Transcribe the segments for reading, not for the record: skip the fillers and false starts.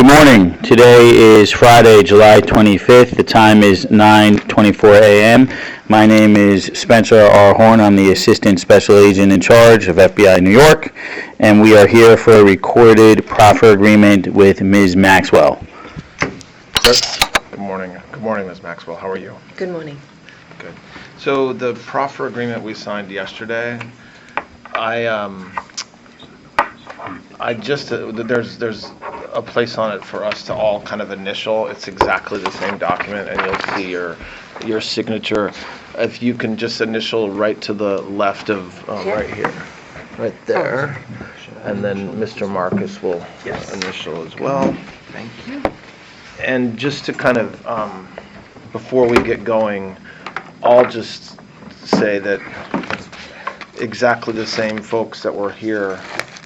Good morning. Today is Friday, July 25th. The time is 9:24 a.m. My name is Spencer R. Horn. I'm the Assistant Special Agent in charge of FBI New York, and we are here for a recorded proffer agreement with Ms. Maxwell. Good morning. Good morning, Ms. Maxwell. How are you? Good morning. Good. So the proffer agreement we signed yesterday, there's a place on it for us to all kind of initial. It's exactly the same document, and you'll see your signature. If you can just initial right to the left of right here, right there, and then Mr. Marcus will initial as well. Thank you. And just to kind of, before we get going, I'll just say that exactly the same folks that were here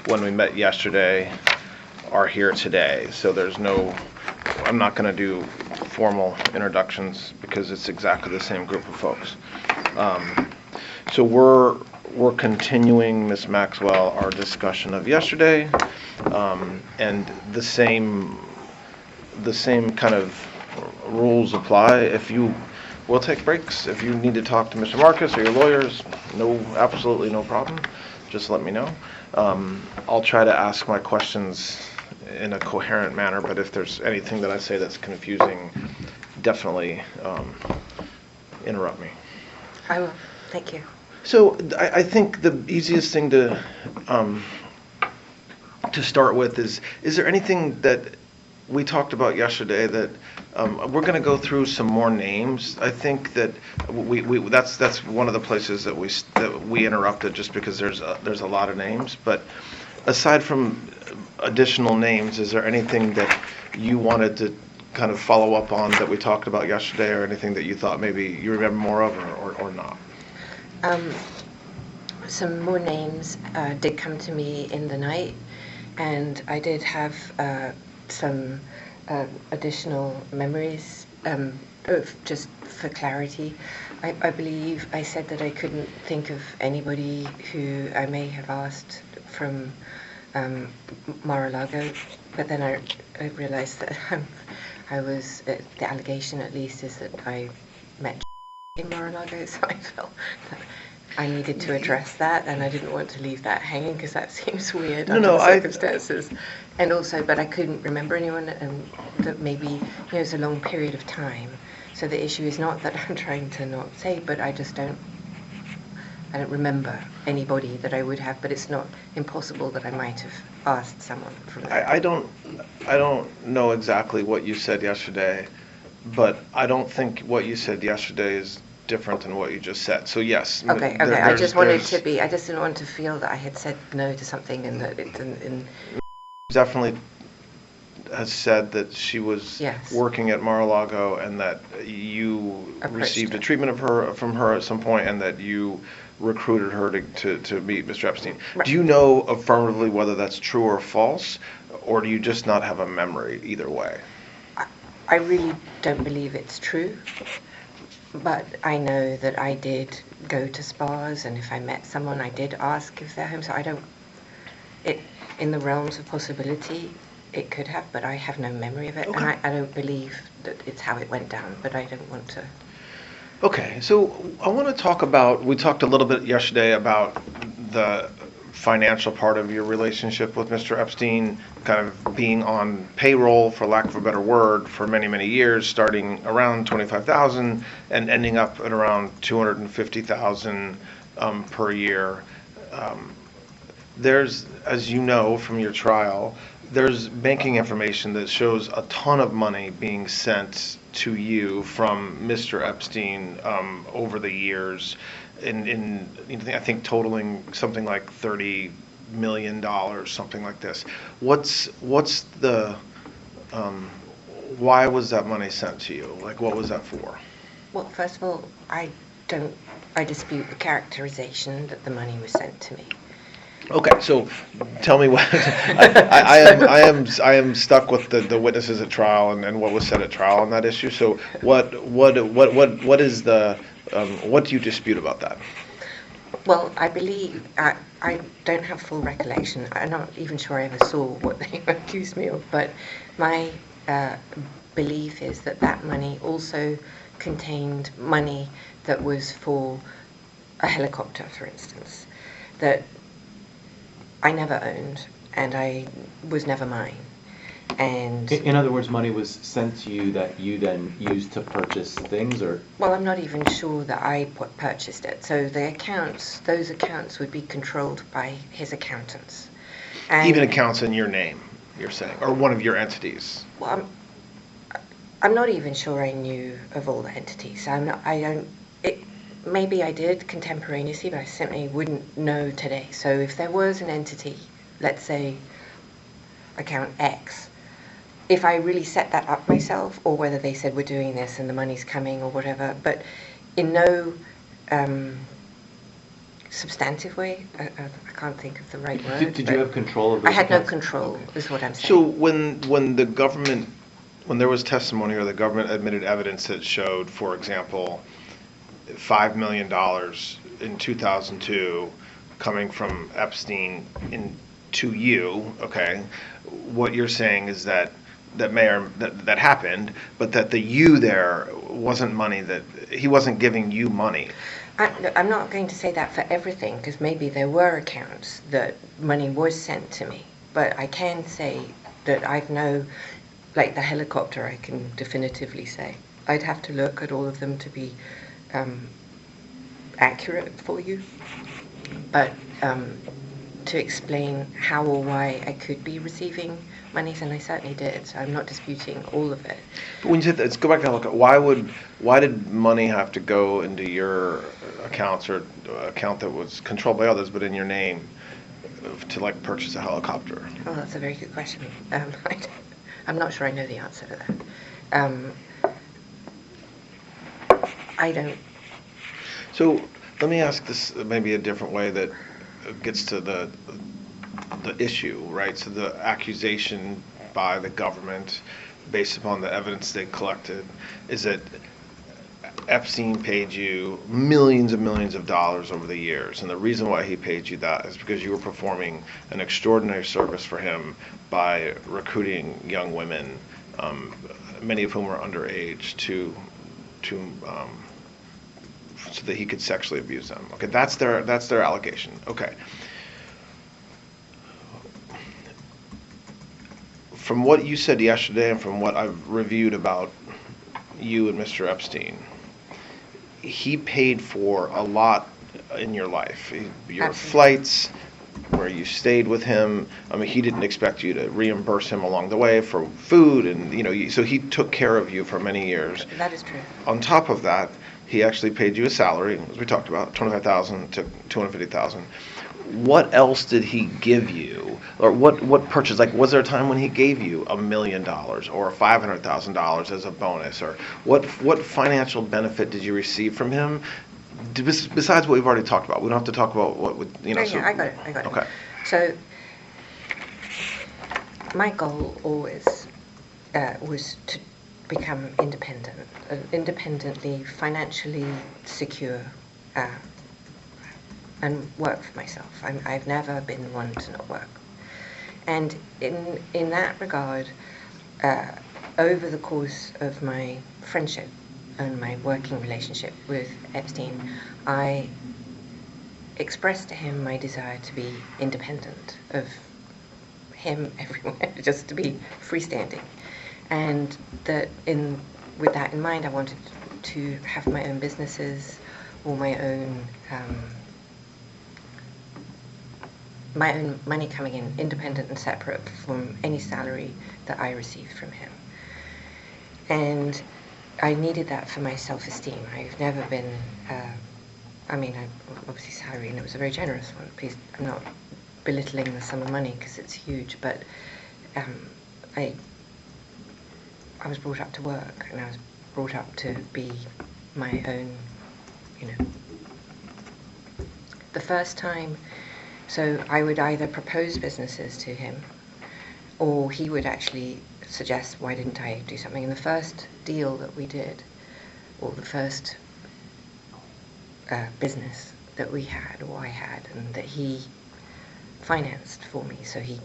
when we met yesterday are here today. So I'm not going to do formal introductions because it's exactly the same group of folks. So we're continuing, Ms. Maxwell, our discussion of yesterday, and the same kind of rules apply. We'll take breaks. If you need to talk to Mr. Marcus or your lawyers, absolutely no problem. Just let me know. I'll try to ask my questions in a coherent manner, but if there's anything that I say that's confusing, definitely interrupt me. I will. Thank you. So I think the easiest thing to start with is there anything that we talked about yesterday that we're going to go through some more names. I think that that's one of the places that we interrupted just because there's a lot of names. But aside from additional names, is there anything that you wanted to kind of follow up on that we talked about yesterday, or anything that you thought maybe you remember more of or not? Some more names did come to me in the night, and I did have some additional memories, just for clarity. I believe I said that I couldn't think of anybody who I may have asked from Mar-a-Lago, but then I realized that the allegation at least is that I met in Mar-a-Lago, so I felt that I needed to address that, and I didn't want to leave that hanging because that seems weird under the circumstances. And also, but I couldn't remember anyone, and that maybe it's a long period of time. So the issue is not that I'm trying to not say, but I don't remember anybody that I would have. But it's not impossible that I might have asked someone from that. I don't know exactly what you said yesterday, but I don't think what you said yesterday is different than what you just said. So yes. Okay. I just wanted to be. I just didn't want to feel that I had said no to something, and that it didn't. Definitely has said that she was working at Mar-a-Lago, and that you received a treatment from her at some point, and that you recruited her to meet Mr. Epstein. Right. Do you know affirmatively whether that's true or false, or do you just not have a memory either way? I really don't believe it's true, but I know that I did go to spas, and if I met someone, I did ask if they're home. So in the realms of possibility, it could have, but I have no memory of it, and I don't believe that it's how it went down, but I don't want to. Okay, so I want to talk about, we talked a little bit yesterday about the financial part of your relationship with Mr. Epstein, kind of being on payroll, for lack of a better word, for many, many years, starting around $25,000 and ending up at around $250,000 per year. There's, as you know from your trial, there's banking information that shows a ton of money being sent to you from Mr. Epstein over the years, I think totaling something like $30 million, something like this. What's the why was that money sent to you? Like, what was that for? Well, first of all, I dispute the characterization that the money was sent to me. Okay, so tell me what I am stuck with the witnesses at trial and what was said at trial on that issue. So what is the what do you dispute about that? Well, I believe, I don't have full recollection. I'm not even sure I ever saw what they accused me of, but my belief is that that money also contained money that was for a helicopter, for instance, that I never owned and I was never mine. And In other words, money was sent to you that you then used to purchase things, or? well, I'm not even sure that I purchased it. So the accounts, those accounts would be controlled by his accountants. And Even accounts in your name, you're saying, or one of your entities. well, I'm not even sure I knew of all the entities. Maybe I did contemporaneously, but I simply wouldn't know today. So if there was an entity, let's say account X, if I really set that up myself, or whether they said we're doing this and the money's coming or whatever, but in no substantive way, I can't think of the right word. Did you have control of those I had no accounts? control, is what I'm saying. So when the government, when there was testimony or the government admitted evidence that showed, for example, $5 million in 2002 coming from Epstein to you, okay, what you're saying is that that happened, but that the you there wasn't money, that he wasn't giving you money. I'm not going to say that for everything, because maybe there were accounts that money was sent to me, but I can say that I've like the helicopter, I can definitively say. I'd have to look at all of them to be accurate for you, but to explain how or why I could be receiving monies, and I certainly did, so I'm not disputing all of it. But when you said that, let's go back and look at why did money have to go into your accounts, or account that was controlled by others but in your name, to like purchase a helicopter? Oh, that's a very good question. I'm not sure I know the answer to that. I don't. So let me ask this maybe a different way that gets to the issue, right? So the accusation by the government, based upon the evidence they collected, is that Epstein paid you millions and millions of dollars over the years, and the reason why he paid you that is because you were performing an extraordinary service for him by recruiting young women, many of whom were underage, so that he could sexually abuse them. Okay, that's their allegation. Okay. From what you said yesterday and from what I've reviewed about you and Mr. Epstein, he paid for a lot in your life. Your Absolutely. flights, where you stayed with him. I mean, he didn't expect you to reimburse him along the way for food, and so he took care of you for many years. That is true. On top of that, he actually paid you a salary, as we talked about, $25,000 to $250,000. What else did he give you, or what purchase? Like, was there a time when he gave you $1 million or $500,000 as a bonus, or what financial benefit did you receive from him? Besides what we've already talked about, we don't have to talk about what would I got it. Okay. So my goal always was to become independent, independently financially secure, and work for myself. I've never been one to not work. And in that regard, over the course of my friendship and my working relationship with Epstein, I expressed to him my desire to be independent of him everywhere, just to be freestanding. And that with that in mind, I wanted to have my own businesses or my own money coming in, independent and separate from any salary that I received from him. And I needed that for my self-esteem. I've never been, I'm obviously salary, and it was a very generous one. Please, I'm not belittling the sum of money because it's huge, but I was brought up to work, and I was brought up to be my own, The first time, so I would either propose businesses to him, or he would actually suggest, why didn't I do something? And the first deal that we did, or the first business that we had, or I had, and that he financed for me. So he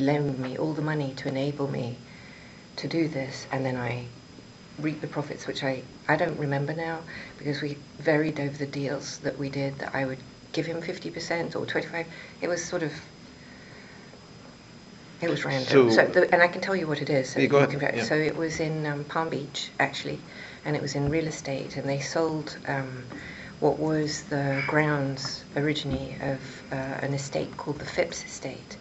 loaned me all the money to enable me to do this, and then I reaped the profits, which I don't remember now, because we varied over the deals that we did, that I would give him 50% or 25%. It was sort of, it was random. And I can tell you what it is. So, Yeah, go ahead. Yeah. So it was in Palm Beach, actually, and it was in real estate, and they sold what was the grounds originally of an estate called the Phipps estate,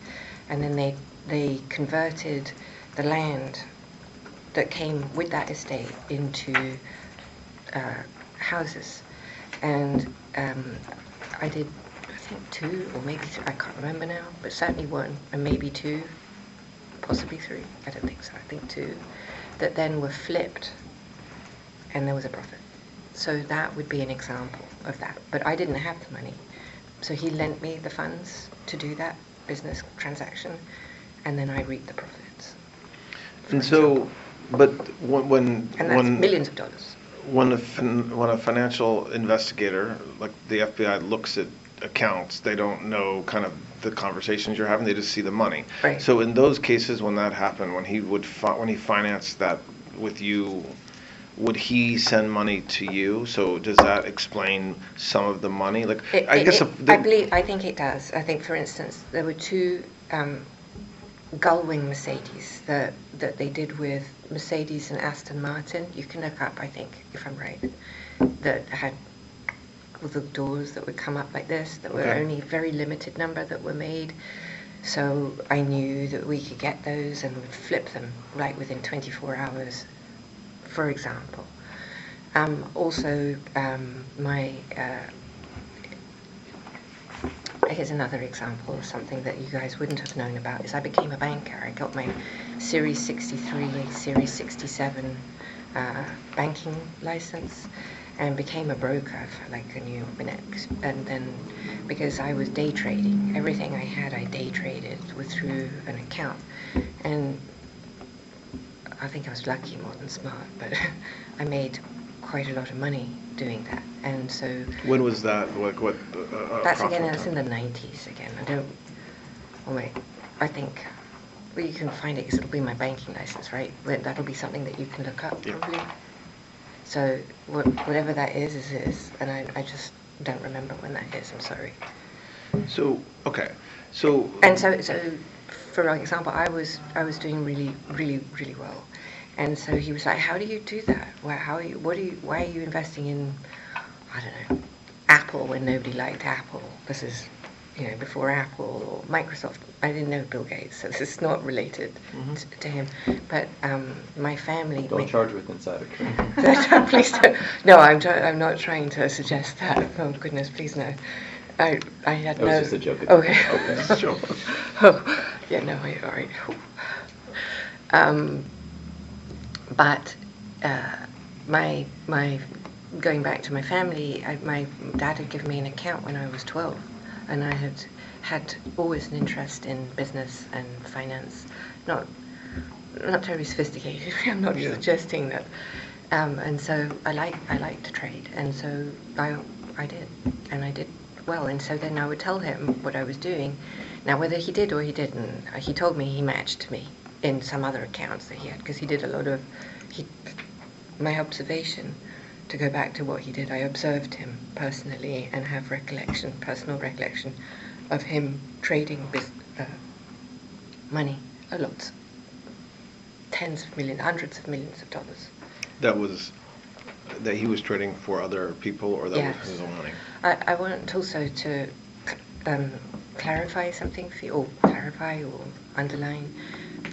and then they converted the land that came with that estate into houses, and I did, I think 2 or maybe 3, I can't remember now, but certainly 1 and maybe 2, possibly 3, I don't think so, I think 2, that then were flipped and there was a profit. So that would be an example of that. But I didn't have the money. So he lent me the funds to do that business transaction, and then I reaped the profits. And so, but when And that's millions of dollars. When a financial investigator, like the FBI, looks at accounts, they don't know kind of the conversations you're having, they just see the money. Right. So in those cases, when that happened, when he financed that with you, would he send money to you? So does that explain some of the money? Like, I think it does. I think, for instance, there were 2 Gullwing Mercedes that they did with Mercedes and Aston Martin. You can look up, I think, if I'm right, that had all the doors that would come up like this, that were only a very limited number that were made. So I knew that we could get those and would flip them right within 24 hours, for example. Here's another example of something that you guys wouldn't have known about, is I became a banker. I got my Series 63, Series 67 banking license, and became a broker for like a new minute. And then, because I was day trading, everything I had I day traded through an account. And I think I was lucky more than smart, but I made quite a lot of money doing that. And so, when was that? Like what? That's in the 90s again. I think, well, you can find it because it'll be my banking license, right? That'll be something that you can look up, probably. So whatever that is, and I just don't remember when that is. I'm sorry. So okay, so. And so for example, I was doing really, really, really well, and so he was like, "How do you do that? Why are you investing in, I don't know, Apple when nobody liked Apple? This is, before Apple or Microsoft. I didn't know Bill Gates, so this is not related to him. But my family. Don't charge with insider trading. Please don't. No, I'm not trying to suggest that. Oh goodness, please no. I had no. That was just a joke. Okay. Sure. Oh, yeah, no, all right. But my going back to my family, my dad had given me an account when I was 12, and I had always an interest in business and finance. Not terribly sophisticated. I'm not suggesting that. And so I like to trade, and so I did, and I did well. And so then I would tell him what I was doing. Now, whether he did or he didn't, he told me he matched me in some other accounts that he had, because he did a lot of, my observation, to go back to what he did, I observed him personally and have personal recollection of him trading money, a lot, tens of millions, hundreds of millions of dollars. That he was trading for other people, or that was his own money? I want also to clarify something for you, or clarify or underline.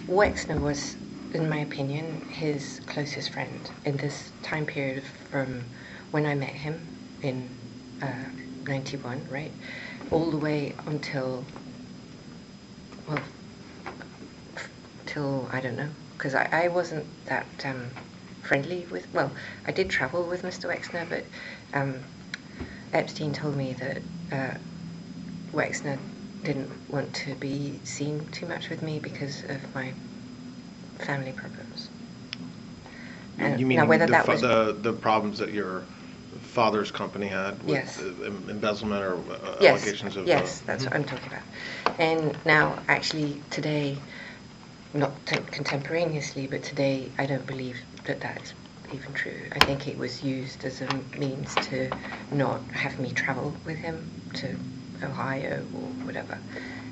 Wexner was, in my opinion, his closest friend in this time period from when I met him in 91, right? All the way until, till I don't know, because I wasn't that friendly with, I did travel with Mr. Wexner, but Epstein told me that Wexner didn't want to be seen too much with me because of my family problems. You mean now whether the problems that your father's company had with Yes. embezzlement or Yes, allegations of... yes, that's what I'm talking about. And now, actually, today, not contemporaneously, but today, I don't believe that that's even true. I think it was used as a means to not have me travel with him to Ohio or whatever.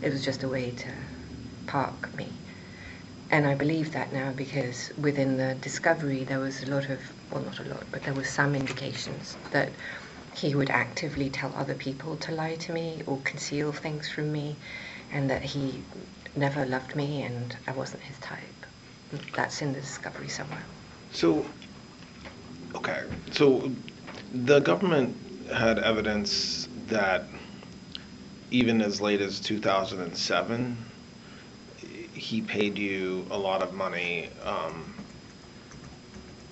It was just a way to park me. And I believe that now because within the discovery there was a lot of, well, not a lot, but there was some indications that he would actively tell other people to lie to me or conceal things from me, and that he never loved me and I wasn't his type. That's in the discovery somewhere. So, okay, so the government had evidence that even as late as 2007, he paid you a lot of money,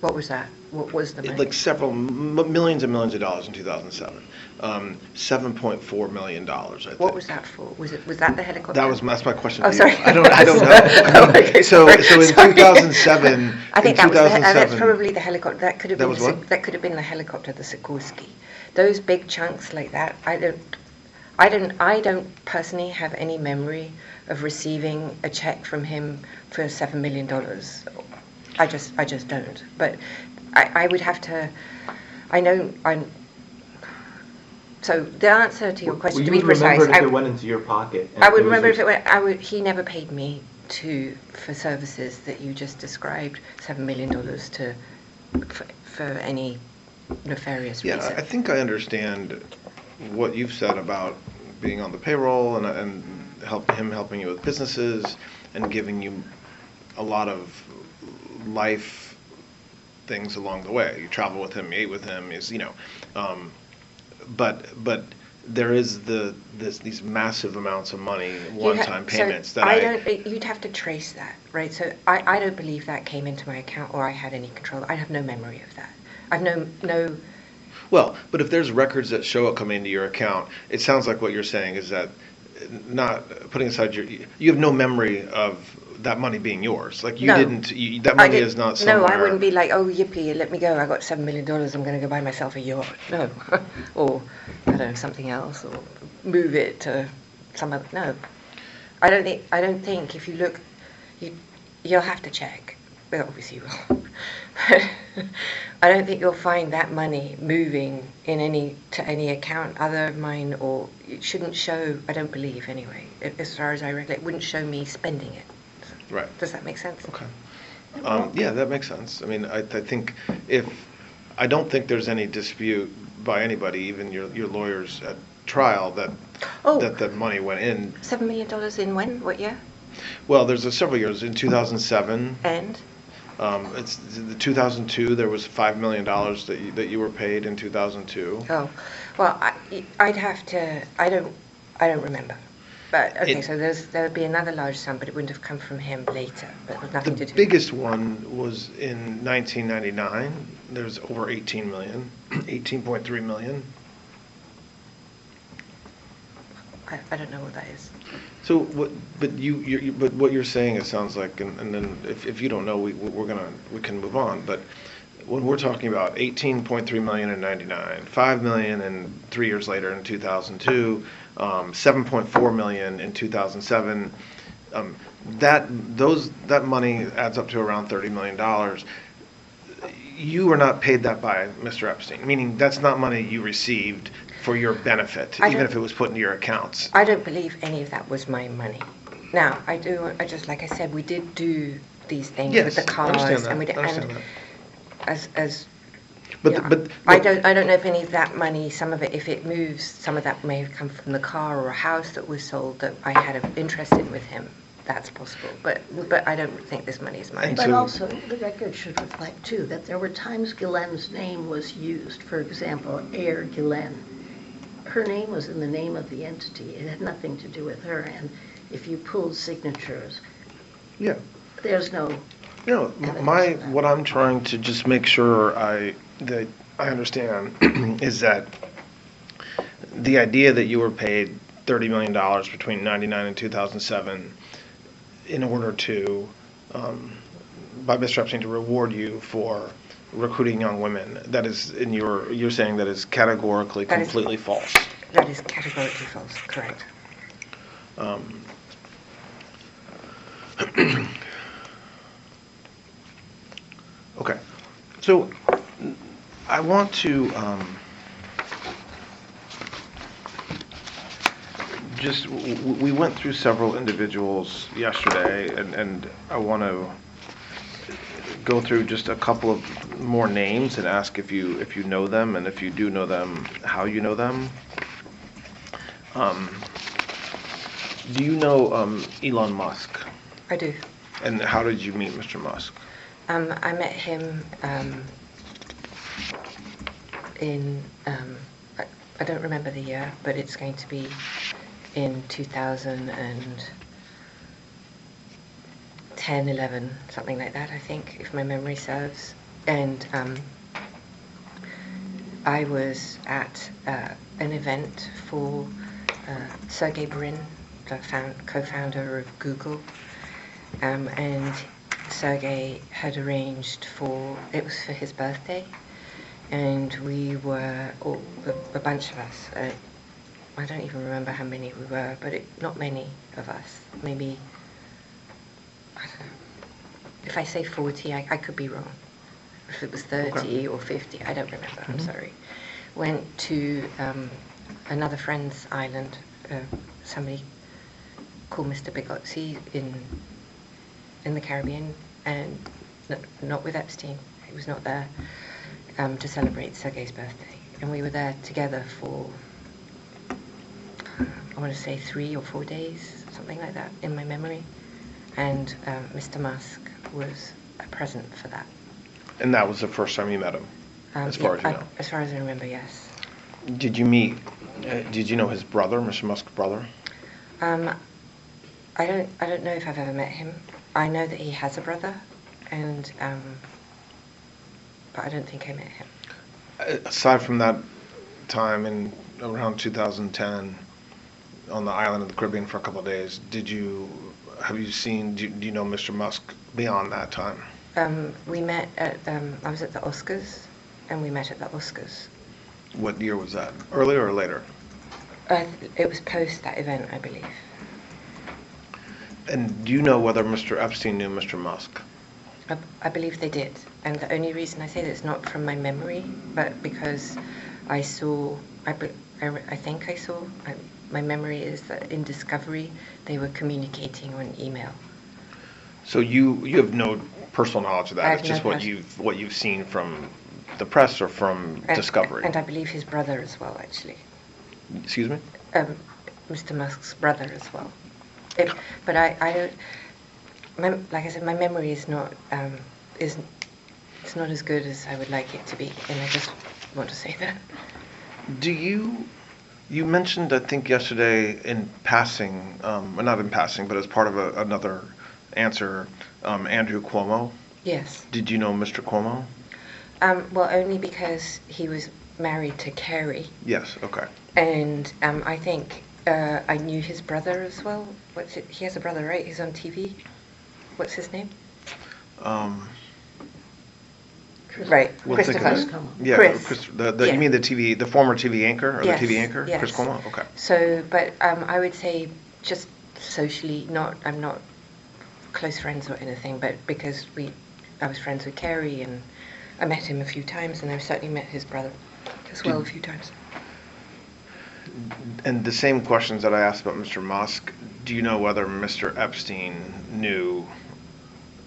What was that? What was the money? like several millions and millions of dollars in 2007. $7.4 million, I think. What was that for? Was that the helicopter? That's my question Oh, to you. sorry. I don't know. I mean, Okay, so in sorry. 2007, I think in that was that's 2007 probably the helicopter. That could have That been was what? that could have been the helicopter, the Sikorsky. Those big chunks like that. I don't personally have any memory of receiving a check from him for $7 million. I just don't. But I would have to. I know I'm. So the answer to your question, Well, to you be would remember precise, it if it went into your pocket. and I would it was remember if your- it went. He never paid me for services that you just described, $7 million for any nefarious Yeah, reason. I think I understand what you've said about being on the payroll and helping you with businesses and giving you a lot of life things along the way. You travel with him, you ate with him, but there is these massive amounts of monny, one-time payments that You'd have to trace that, right? So I don't believe that came into my account or I had any control. I have no memory of that. I've no. Well, but if there's records that show it coming into your account, it sounds like what you're saying is that not putting aside you have no memory of that money being yours. Like No. that money is not somewhere. No, I wouldn't be like, oh, yippee, let me go. I got $7 million. I'm going to go buy myself a yacht. No. Or, I don't know, something else. Or move it to some other. No. I don't think if you look, you'll have to check. Well, obviously you will. But I don't think you'll find that money moving to any account other of mine, or it shouldn't show, I don't believe anyway, as far as I recollect, it wouldn't show me spending it. Right. Does that make sense? Okay. Yeah, that makes sense. I mean, I think I don't think there's any dispute by anybody, even your lawyers at trial, that that money went in. $7 million in when? What year? Well, there's several years. In 2007, And? it's the 2002. There was $5 million that you were paid in 2002. Oh, well, I'd have to. I don't remember. But okay, so there would be another large sum, but it wouldn't have come from him later. But with nothing to The do. biggest one was in 1999. There's over 18 million, 18.3 million. I don't know what that is. So what? But but what you're saying, it sounds like, and then if you don't know, we can move on. But when we're talking about 18.3 million in 99, 5 million and 3 years later in 2002, 7.4 million in 2007, that money adds up to around $30 million. You were not paid that by Mr. Epstein, meaning that's not money you received for your benefit, even if it was put into your accounts. I don't believe any of that was my money. Now, I just, like I said, we did do these things Yes, with the cars, I understand that. and we did, I understand and that. But But I don't know if any of that money, some of it, if it moves, some of that may have come from the car or a house that was sold that I had an interest in with him. That's possible, but I don't think this money is mine. And But so- also, the record should reflect, too, that there were times Ghislaine's name was used. For example, Air Ghislaine. Her name was in the name of the entity. It had nothing to do with her. And if you pulled signatures, Yeah. there's no... What I'm trying to just make sure that I understand is that the idea that you were paid $30 million between 99 and 2007 in order to by Mr. Epstein to reward you for recruiting young women. That is, you're saying that is categorically That is- completely false. That is categorically false, correct. Okay, so I want to we went through several individuals yesterday, and I want to go through just a couple of more names and ask if you know them, and if you do know them, how you know them. Do you know Elon Musk? I do. And how did you meet Mr. Musk? I met him in, I don't remember the year, but it's going to be in 2010, 11, something like that, I think, if my memory serves. And I was at an event for Sergey Brin, the co-founder of Google, and Sergey had arranged it was for his birthday, and we were, a bunch of us, I don't even remember how many we were, but not many of us, maybe, I don't know, if I say 40, I could be wrong. If it was 30 Okay. or 50, I don't remember, I'm Mhm. sorry. Went to another friend's island, somebody called Mr. Bigotzi in the Caribbean, and not with Epstein, he was not there, to celebrate Sergey's birthday. And we were there together for, I want to say 3 or 4 days, something like that, in my memory. And Mr. Musk was a present for that. And that was the first time you met him, as far as you know? As far as I remember, yes. Did you meet, did you know his brother, Mr. Musk's brother? I don't know if I've ever met him. I know that he has a brother, and but I don't think I met him. Aside from that time in around 2010 on the island of the Caribbean for a couple of days, do you know Mr. Musk beyond that time? We met at, I was at the Oscars, and we met at the Oscars. What year was that? Earlier or later? It was post that event, I believe. And do you know whether Mr. Epstein knew Mr. Musk? I believe they did, and the only reason I say that is not from my memory, but because I saw, I think I saw, my memory is that in Discovery they were communicating on email. So you have no personal knowledge of I that. have It's just no what you've seen from the press or from Discovery. And I believe his brother as well, actually. Excuse me? Mr. Musk's brother as well. But I don't. Like I said, my memory is not it's not as good as I would like it to be, and I just want to say that. Do you mentioned, I think yesterday in passing, well, not in passing, but as part of another answer, Andrew Cuomo. Yes. Did you know Mr. Cuomo? Well, only because he was married to Carrie, Yes, okay. and I think I knew his brother as well. He has a brother, right? He's on TV. What's his name? Right, We'll think of Christopher. it. Yeah, Chris. You Yeah. mean the former TV anchor, or Yes, the TV anchor? yes. Chris Cuomo? Okay. So, but I would say just socially, I'm not close friends or anything, but because I was friends with Carrie, and I met him a few times, and I've certainly met his brother as well a few times. And the same questions that I asked about Mr. Musk, do you know whether Mr. Epstein knew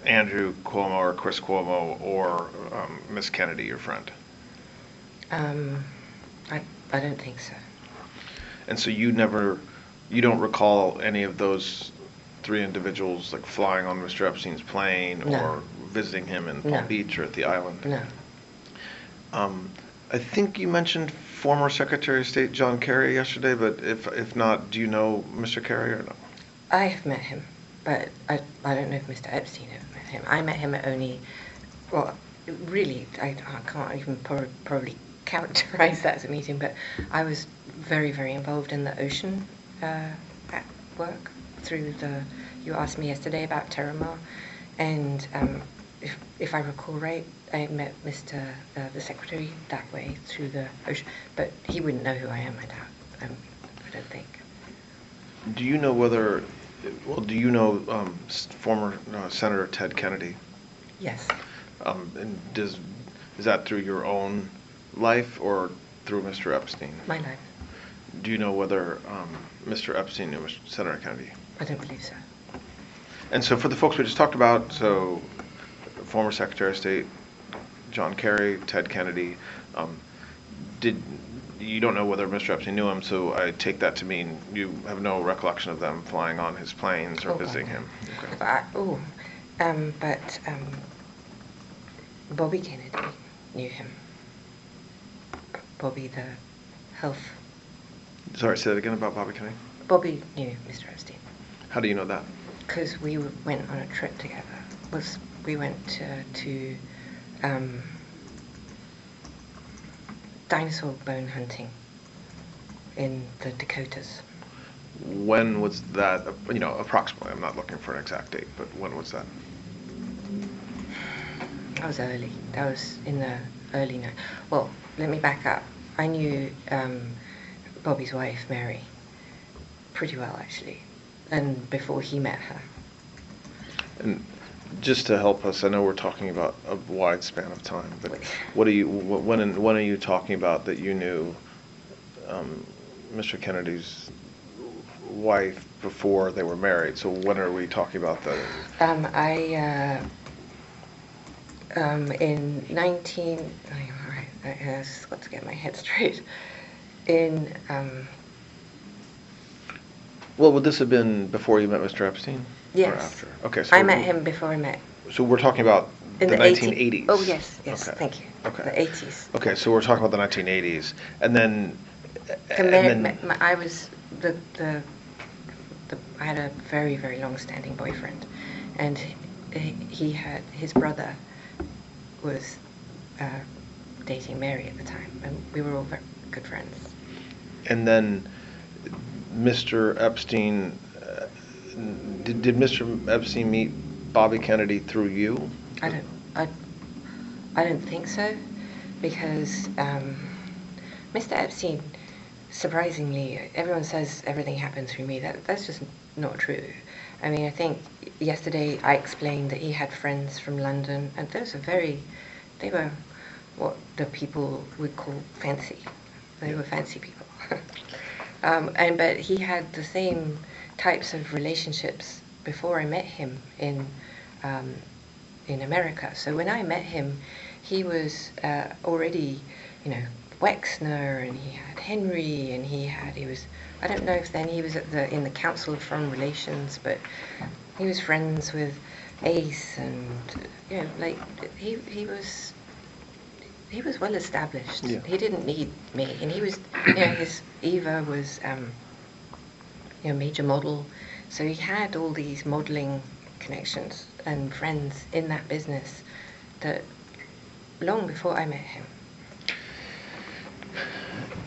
Andrew Cuomo or Chris Cuomo or Miss Kennedy, your friend? I don't think so. And so you don't recall any of those three individuals like flying on Mr. Epstein's plane No. or visiting him in Palm No. Beach or at the island? No. I think you mentioned former Secretary of State John Kerry yesterday, but if not, do you know Mr. Kerry or no? I have met him, but I don't know if Mr. Epstein ever met him. I met him at only, well, really, I can't even probably characterize that as a meeting, but I was very, very involved in the ocean work through you asked me yesterday about Terramar, and if I recall right, I met Mr. The secretary that way through the ocean, but he wouldn't know who I am, I doubt. I don't think. Do you know whether, well, do you know former Senator Ted Kennedy? Yes. And is that through your own life or through Mr. Epstein? My life. Do you know whether Mr. Epstein knew Senator Kennedy? I don't believe so. And so for the folks we just talked about, so former Secretary of State John Kerry, Ted Kennedy, you don't know whether Mr. Epstein knew him, so I take that to mean you have no recollection of them flying on his planes or Oh, visiting God. him. Okay. But Bobby Kennedy knew him. Bobby, the health. Sorry, say that again about Bobby Kennedy. Bobby knew Mr. Epstein How do you know that? because we went on a trip together. We went to dinosaur bone hunting in the Dakotas. When was that? Approximately. I'm not looking for an exact date, but when was that? That was early. That was in the early night. Well, let me back up. I knew Bobby's wife, Mary, pretty well actually, and before he met her. And just to help us, I know we're talking about a wide span of time, but when are you talking about that you knew Mr. Kennedy's wife before they were married? So when are we talking about the? In 19. All right, I just got to get my head straight. In Well, would this have been before you met Mr. Epstein? Yes. Or after? Okay, so I met him before I met. So we're talking about In the 1980s. 1980s. Oh yes, yes. Okay. Thank you. Okay. The 80s. Okay, so we're talking about the 1980s, and then. I was I had a very, very long-standing boyfriend, and he had his brother was dating Mary at the time, and we were all very good friends. And then Mr. Epstein, did Mr. Epstein meet Bobby Kennedy through you? I don't think so, because Mr. Epstein, surprisingly, everyone says everything happened through me. That's just not true. I mean, I think yesterday I explained that he had friends from London, and they were what the people would call fancy. They were fancy people. But he had the same types of relationships before I met him in America. So when I met him, he was already, Wexner, and he had Henry, and he was. I don't know if then he was in the Council of Foreign Relations, but he was friends with Ace, and he was well established. Yeah. He didn't need me, and he was, his Eva was, major model, so he had all these modeling connections and friends in that business that long before I met him.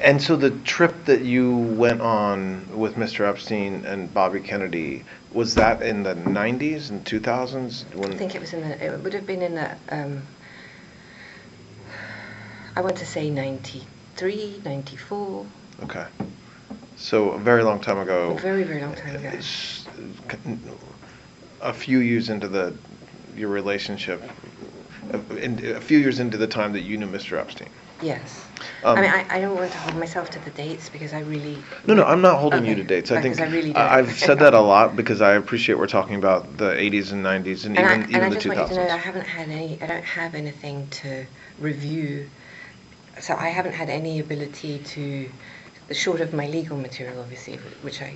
And so the trip that you went on with Mr. Epstein and Bobby Kennedy, was that in the 90s and 2000s? I think it would have been in the, I want to say 93, 94. Okay. So a very long time ago. A very, very long time ago. A few years into your relationship, a few years into the time that you knew Mr. Epstein. Yes. I don't want to hold myself to the dates because I really. No, I'm not holding Okay. you to dates. I think Because I really don't. I've said that a lot because I appreciate we're talking about the 80s and 90s and even I the just 2000s. want you to know I don't have anything to review. So I haven't had any ability to, short of my legal material, obviously, which I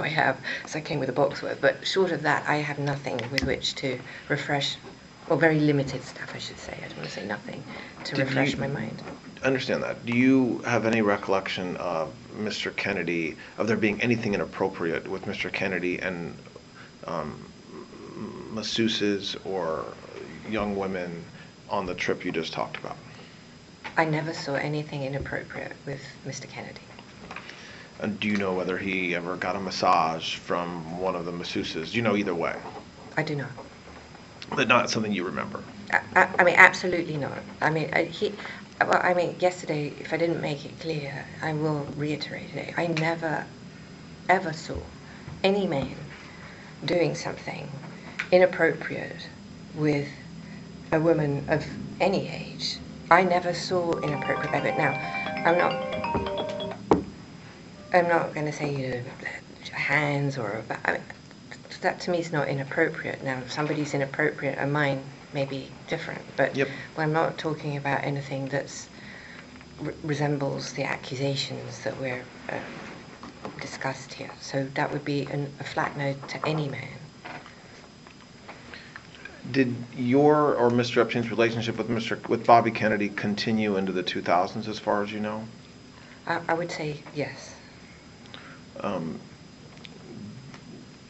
have, so I came with a box worth, but short of that, I have nothing with which to refresh, well, very limited stuff, I should say. I don't want to say nothing, to refresh my mind. Understand that. Do you have any recollection of Mr. Kennedy, of there being anything inappropriate with Mr. Kennedy and masseuses or young women on the trip you just talked about? I never saw anything inappropriate with Mr. Kennedy. And do you know whether he ever got a massage from one of the masseuses? Do you know either way? I do not. But not something you remember. I mean, absolutely not. I mean, yesterday, if I didn't make it clear, I will reiterate it. I never, ever saw any man doing something inappropriate with a woman of any age. I never saw inappropriate behavior. Now, I'm not going to say, you know, hands or, I mean, that to me is not inappropriate. Now, if somebody's inappropriate and mine may be different, but Yep. I'm not talking about anything that's resembles the accusations that we're discussed here. So that would be a flat no to any man. Did your or Mr. Epstein's relationship with Bobby Kennedy continue into the 2000s, as far as you know? I would say yes. Um,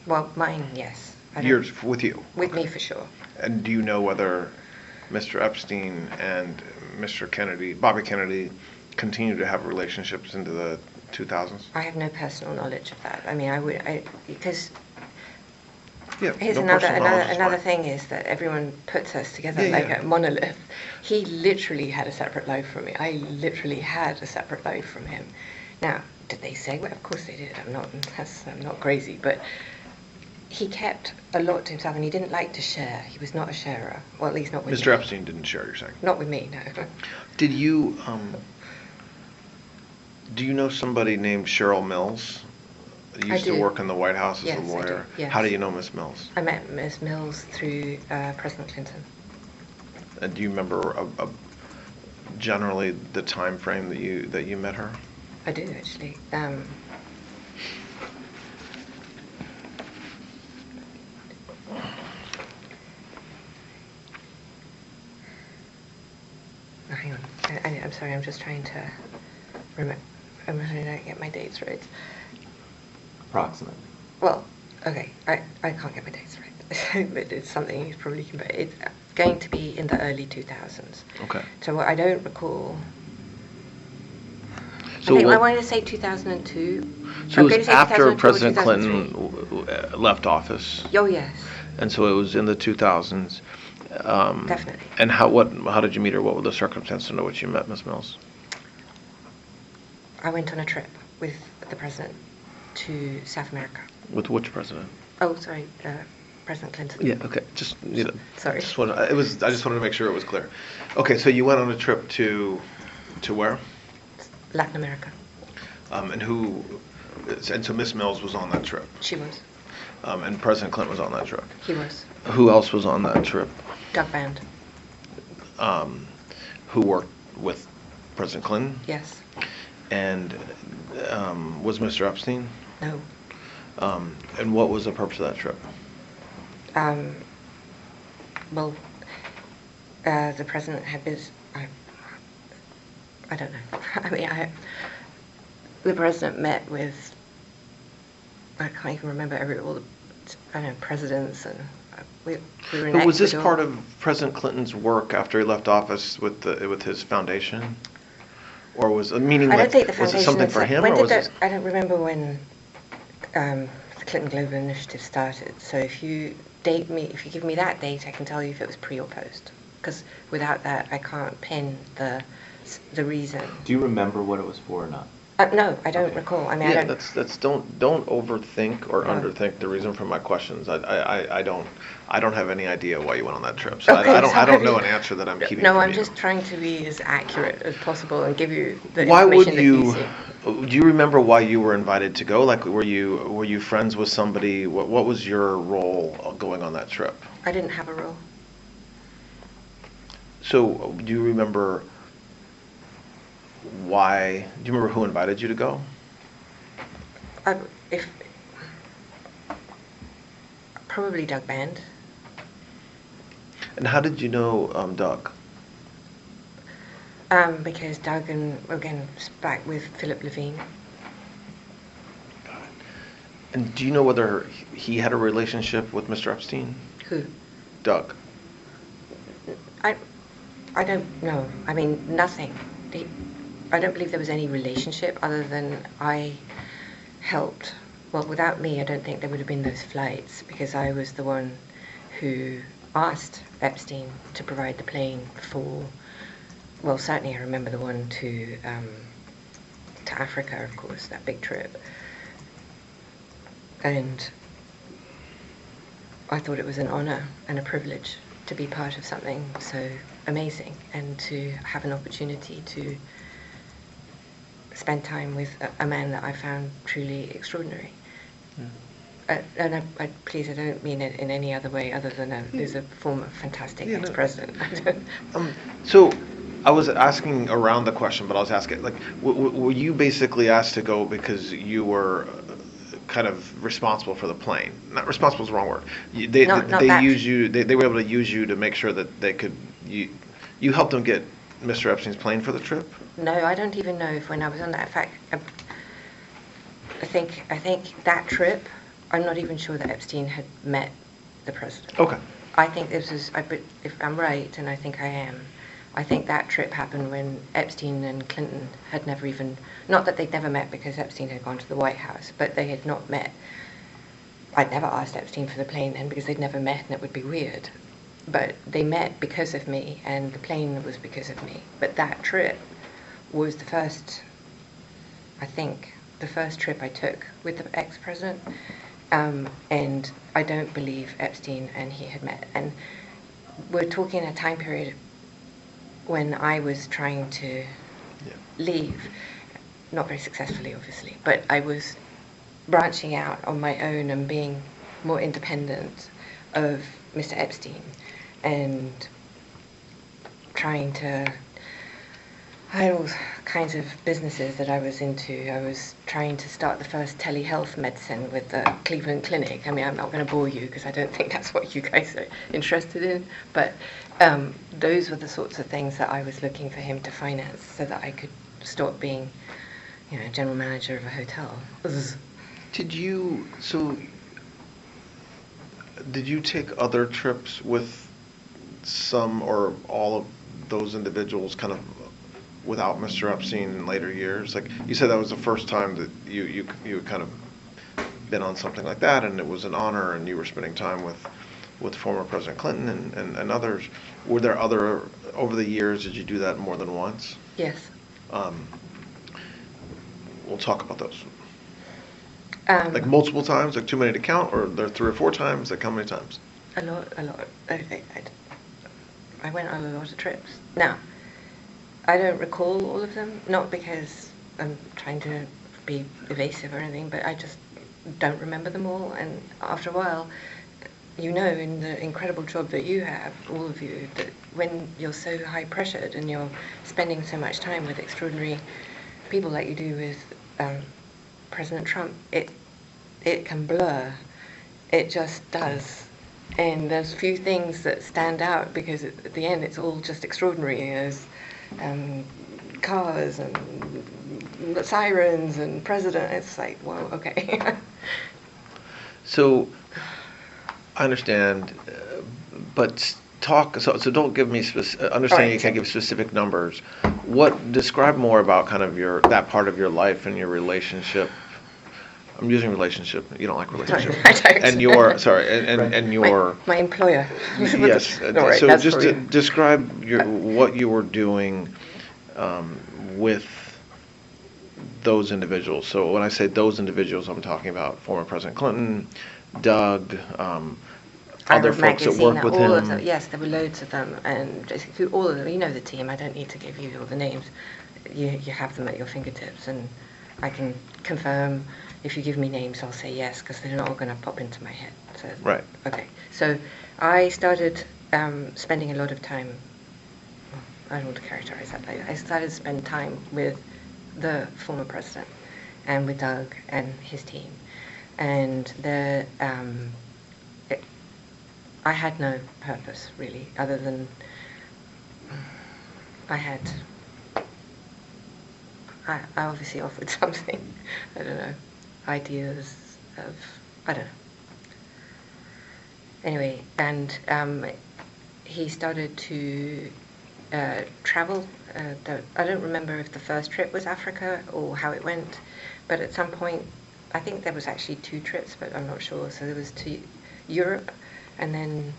Well, mine, yes. I don't- Yours, with you? With me for sure. And do you know whether Mr. Epstein and Mr. Kennedy, Bobby Kennedy, continue to have relationships into the 2000s? I have no personal knowledge of that. I mean, because Yeah. here's no another personal knowledge is fine. thing is that everyone puts us together Yeah, like yeah. a monolith. He literally had a separate life from me. I literally had a separate life from him. Now, did they say? Well, of course they did. I'm not crazy, but he kept a lot to himself, and he didn't like to share. He was not a sharer. Well, at least not with Mr. me. Epstein didn't share, you're saying? Not with me, no. Did you, do you know somebody named Cheryl Mills? Used to do. work in the White House as Yes, a I do, lawyer. yes. How do you know Miss Mills? I met Ms. Mills through President Clinton. And do you remember generally the time frame that you met her? I do, actually. Oh, hang on. I'm sorry, I'm just trying to remember. I'm trying to get my dates right. Approximately. Well, okay, I can't get my dates right. But it's something you probably can. But it's going to be in the early 2000s. Okay. So what I don't recall. So I what- wanted to say 2002. So I'm it going to was say after 2002 or President 2003. Clinton left office, Oh, yes, and so it was in the 2000s. definitely. And how did you meet her? What were the circumstances under which you met Miss Mills? I went on a trip with the president to South America. With which president? Oh, sorry, President Clinton. Yeah. Okay. Just Sorry. I just wanted to make sure it was clear. Okay. So you went on a trip to where? Latin America. And so Miss Mills was on that trip. She was. And President Clinton was on that trip. He was. Who else was on that trip? Doug Band. Who worked with President Clinton? Yes. And was Mr. Epstein? No. And what was the purpose of that trip? Well, the president had his. I don't know. I mean, the president met with. I can't even remember all the presidents, and we were in But was this Ecuador. part of President Clinton's work after he left office with his foundation, or was meaning I don't like, think the was foundation. it something for him, when or did was the, it? I don't remember when the Clinton Global Initiative started. So if you give me that date, I can tell you if it was pre or post. Because without that, I can't pin the reason. Do you remember what it was for or not? No, I don't Okay. recall. I mean, Yeah, I don't. that's don't overthink or No. underthink the reason for my questions. I don't have any idea why you went on that trip. So Okay, I don't know sorry. an answer that I'm keeping. No, from I'm you. just trying to be as accurate as possible and give you the Why would information that you? see. Do you remember why you were invited to go? Like, were you friends with somebody? What was your role going on that trip? I didn't have a role. So, do you remember why? Do you remember who invited you to go? If probably Doug Band. And how did you know Doug? Because Doug and again back with Philip Levine. And do you know whether he had a relationship with Mr. Epstein? Who? Doug. I don't know. I mean, nothing. I don't believe there was any relationship other than I helped. Well, without me, I don't think there would have been those flights because I was the one who asked Epstein to provide the plane for, well, certainly I remember the one to Africa, of course, that big trip. And I thought it was an honor and a privilege to be part of something so amazing and to have an opportunity to spend time with a man that I found truly extraordinary. And I please, I don't mean it in any other way other than there's a former fantastic ex-president. So I was asking around the question, but I was asking, like, were you basically asked to go because you were kind of responsible for the plane? Not responsible is the wrong word. They use you. They were able to use you to make sure that they could. You helped them get Mr. Epstein's plane for the trip. No, I don't even know if when I was on that. In fact, I think that trip, I'm not even sure that Epstein had met the president. Okay. I think this was, if I'm right, and I think I am, I think that trip happened when Epstein and Clinton had never even, not that they'd never met because Epstein had gone to the White House, but they had not met. I'd never asked Epstein for the plane then because they'd never met and it would be weird. But they met because of me, and the plane was because of me. But that trip was the first, I think, the first trip I took with the ex-president. And I don't believe Epstein and he had met. And we're talking a time period when I was trying to leave, not very successfully, obviously, but I was branching out on my own and being more independent of Mr. Epstein and trying to, I had all kinds of businesses that I was into. I was trying to start the first telehealth medicine with the Cleveland Clinic. I mean, I'm not going to bore you because I don't think that's what you guys are interested in, but those were the sorts of things that I was looking for him to finance so that I could stop being, general manager of a hotel. Did you take other trips with some or all of those individuals kind of without Mr. Epstein in later years? Like you said, that was the first time that you kind of been on something like that, and it was an honor, and you were spending time with former President Clinton and others. Were there other, over the years, did you do that more than once? Yes. We'll talk about those. Like multiple times, like too many to count, or there 3 or 4 times, like how many times? A lot. I went on a lot of trips. Now, I don't recall all of them, not because I'm trying to be evasive or anything, but I just don't remember them all. And after a while, in the incredible job that you have, all of you, that when you're so high pressured and you're spending so much time with extraordinary people like you do with President Trump, it can blur. It just does. And there's few things that stand out because at the end it's all just extraordinary. There's cars and sirens and president. It's like, whoa, okay. So I understand, but talk. So don't give me understand. You can't give specific numbers. Describe more about kind of that part of your life and your relationship. I'm using relationship. You don't like relationship. I don't. And your and your my employer. Yes. Right, so just to you. describe what you were doing with those individuals. So when I say those individuals, I'm talking about former President Clinton, Doug, other folks that worked with all him. Of them, yes, there were loads of them, and basically all of them. You know the team. I don't need to give you all the names. You have them at your fingertips, and I can confirm. If you give me names, I'll say yes, because they're not all going to pop into my head. So, Right. Okay. So I started spending a lot of time. I don't want to characterize that later. I started to spend time with the former president and with Doug and his team. And I had no purpose, really, other than I obviously offered something. I don't know. Ideas of, I don't know. Anyway, and he started to travel. I don't remember if the first trip was Africa or how it went, but at some point, I think there was actually 2 trips, but I'm not sure. So there was to Europe, and then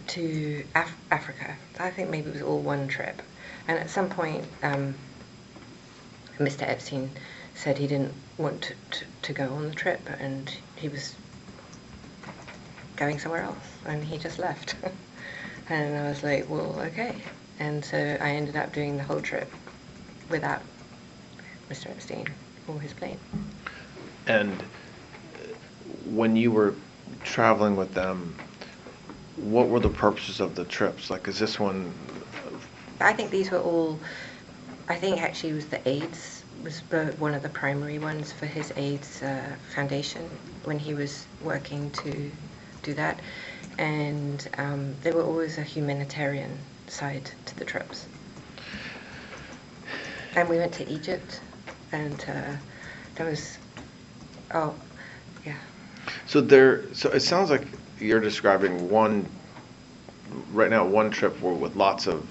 to Africa. I think maybe it was all one trip. And at some point, Mr. Epstein said he didn't want to go on the trip, and he was going somewhere else, and he just left. And I was like, well, okay. And so I ended up doing the whole trip without Mr. Epstein or his plane. And when you were traveling with them, what were the purposes of the trips? Like, is this one? I think these were all, I think actually it was the AIDS was one of the primary ones for his AIDS foundation when he was working to do that. And there were always a humanitarian side to the trips. And we went to Egypt, and there was, oh, yeah. So it sounds like you're describing one trip with lots of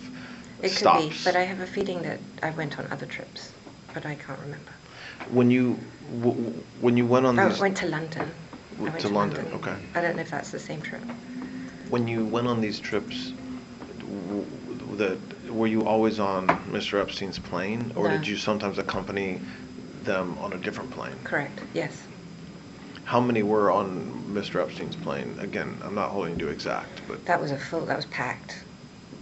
It stops. could be, but I have a feeling that I went on other trips, but I can't remember. When you went on I these went to London. I went to London, okay. I don't know if that's the same trip. When you went on these trips, were you always on Mr. Epstein's plane, or No. did you sometimes accompany them on a different plane? Correct, yes. How many were on Mr. Epstein's plane? Again, I'm not holding you exact, but That was packed,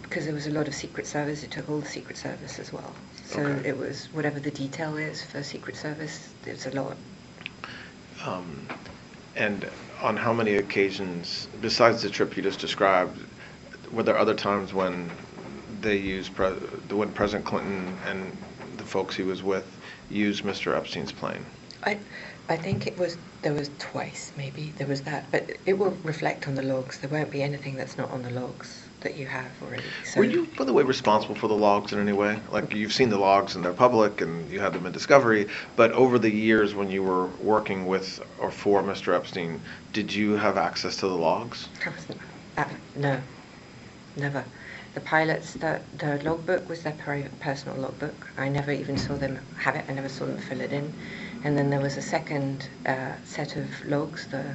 because there was a lot of Secret Service. It took all the Secret Service as well. So Okay. it was, whatever the detail is for Secret Service, it's a lot. and on how many occasions, besides the trip you just described, were there other times when they used when President Clinton and the folks he was with used Mr. Epstein's plane? I think there was twice, maybe, there was that, but it will reflect on the logs. There won't be anything that's not on the logs that you have already. So Were you, by the way, responsible for the logs in any way? Like, you've seen the logs and they're public and you had them in Discovery, but over the years when you were working with or for Mr. Epstein, did you have access to the logs? No, never. The pilots, the logbook was their personal logbook. I never even saw them have it. I never saw them fill it in. And then there was a second set of logs, the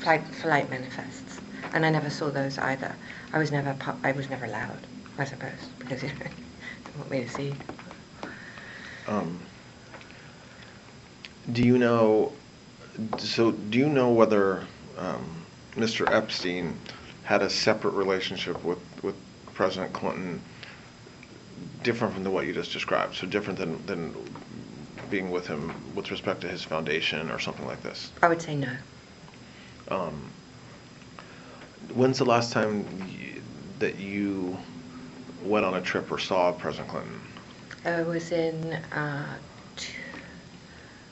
flight manifests, and I never saw those either. I was never allowed, I suppose, because they didn't want me to see. Do you know whether Mr. Epstein had a separate relationship with President Clinton, different from what you just described, so different than being with him with respect to his foundation or something like this? I would say no. When's the last time that you went on a trip or saw President Clinton? It was in, it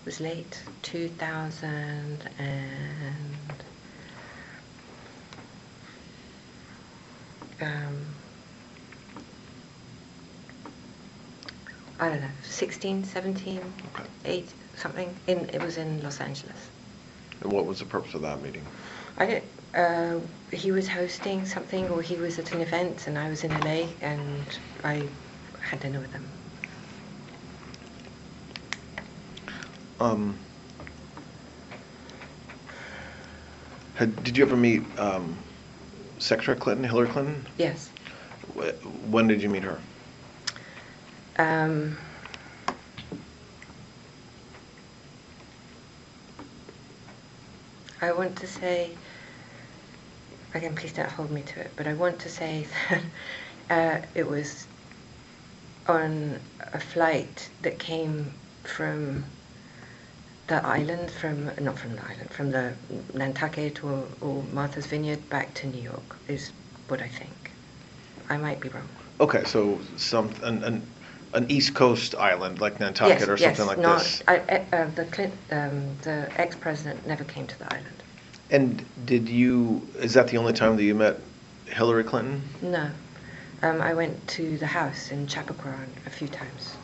was late 2000 and, I don't know, 16, 17, Okay. 8, something. It was in Los Angeles. And what was the purpose of that meeting? He was hosting something, or he was at an event, and I was in LA, and I had dinner with him. Did you ever meet Secretary Clinton, Hillary Clinton? Yes. When did you meet her? I want to say, again, please don't hold me to it, but I want to say that it was on a flight that came from the island, not from the island, from the Nantucket or Martha's Vineyard back to New York, is what I think. I might be wrong. Okay, so an East Coast island like Nantucket or something like this. The ex-president never came to the island. And is that the only time that you met Hillary Clinton? No. I went to the house in Chappaqua a few times.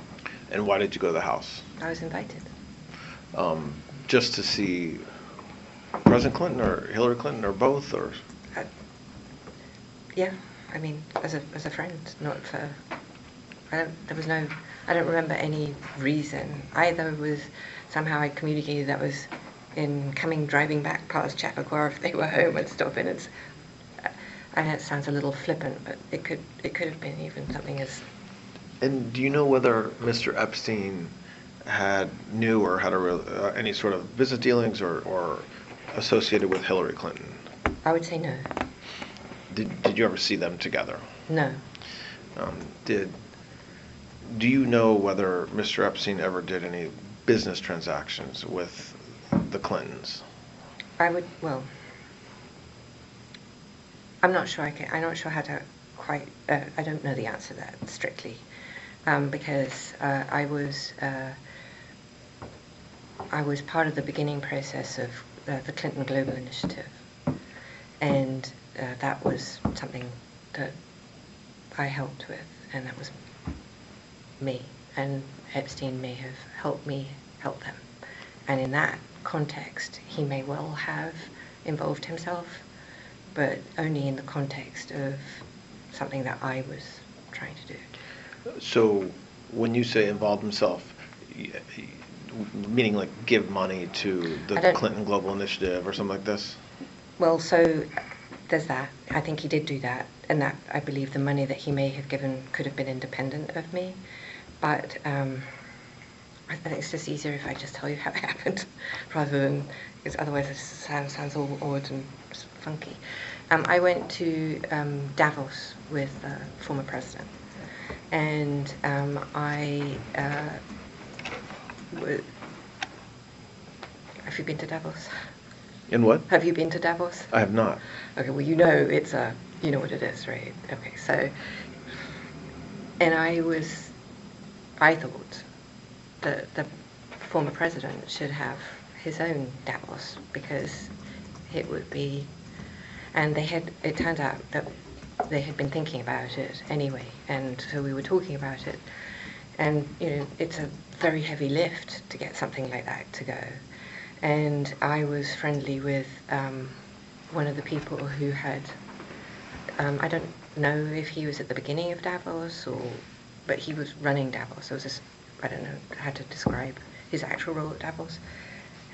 And why did you go to the house? I was invited. Just to see President Clinton or Hillary Clinton or both, or? Yeah, I mean, as a friend, not for. I don't remember any reason. Either was somehow I communicated that was in driving back past Chappaqua if they were home and stuff. And I know it sounds a little flippant, but it could have been even something as. And do you know whether Mr. Epstein knew or had any sort of business dealings or associated with Hillary Clinton? I would say no. Did you ever see them together? No. Do you know whether Mr. Epstein ever did any business transactions with the Clintons? Well, I'm not sure I'm not sure how to quite, I don't know the answer to that strictly, because I was part of the beginning process of the Clinton Global Initiative, and that was something that I helped with, and that was me, and Epstein may have helped me help them, and in that context he may well have involved himself, but only in the context of something that I was trying to do. So when you say involved himself, meaning like give money to the Clinton Global Initiative or something like this? Well, so there's that. I think he did do that, and that I believe the money that he may have given could have been independent of me, but I think it's just easier if I just tell you how it happened, rather than, because otherwise it sounds all odd and funky. I went to Davos with the former president, and have you been to Davos? In what? Have you been to Davos? I have not. Okay, well, you know you know what it is, right? Okay, so, and I thought that the former president should have his own Davos, because it would be, and it turned out that they had been thinking about it anyway, and so we were talking about it, and it's a very heavy lift to get something like that to go, and I was friendly with one of the people who had, I don't know if he was at the beginning of Davos, but he was running Davos. It was this, I don't know how to describe his actual role at Davos,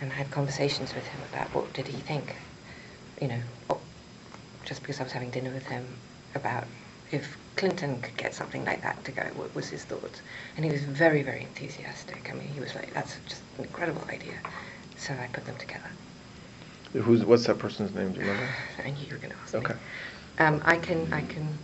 and I had conversations with him about what did he think, just because I was having dinner with him, about if Clinton could get something like that to go, what was his thoughts? And he was very, very enthusiastic. I mean, he was like, that's just an incredible idea. So I put them together. What's that person's name? Do you remember? I knew you were going to ask me. Okay. I can.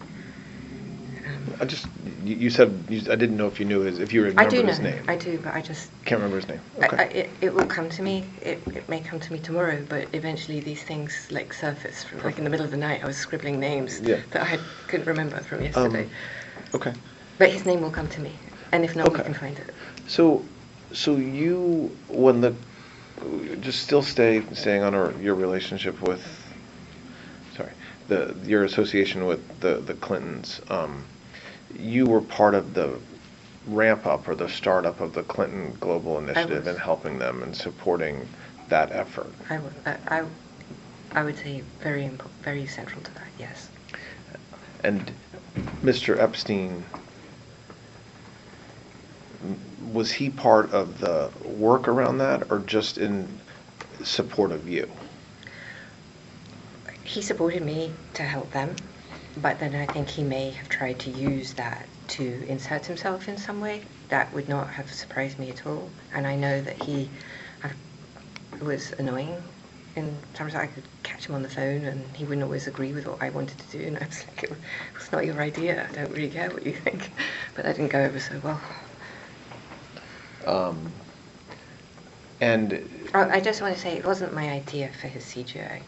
You said I didn't know if you knew if you remembered his name. I do, but I just can't remember his name. Okay. It will come to me. It may come to me tomorrow, but eventually these things surface from in the middle of the night. I was scribbling names that I couldn't remember from yesterday. Okay. But his name will come to me, and if not, we can find it. So you just still staying on your relationship with, your association with the Clintons. You were part of the ramp up or the startup of the Clinton Global Initiative and helping them and supporting that effort. I would say very central to that, yes. And Mr. Epstein, was he part of the work around that or just in support of you? He supported me to help them, but then I think he may have tried to use that to insert himself in some way. That would not have surprised me at all. And I know that he was annoying. And sometimes I could catch him on the phone and he wouldn't always agree with what I wanted to do. And I was like, it's not your idea. I don't really care what you think. But that didn't go over so well. And I just want to say it wasn't my idea for his CGI.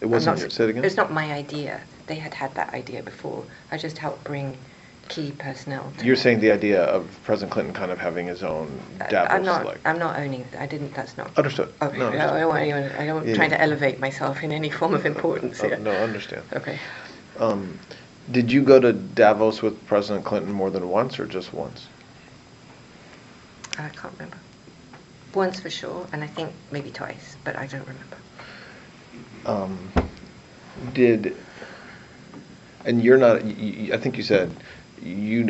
It wasn't your, say it again? It's not my idea. They had that idea before. I just helped bring key personnel to You're saying the idea of President Clinton kind of having his own Davos I'm not owning it. That's not. Understood. Okay. No, understood. I don't try to elevate myself in any form of importance here. No, I understand. Okay. Did you go to Davos with President Clinton more than once or just once? I can't remember. Once for sure, and I think maybe twice, but I don't remember. And you're not, I think you said you're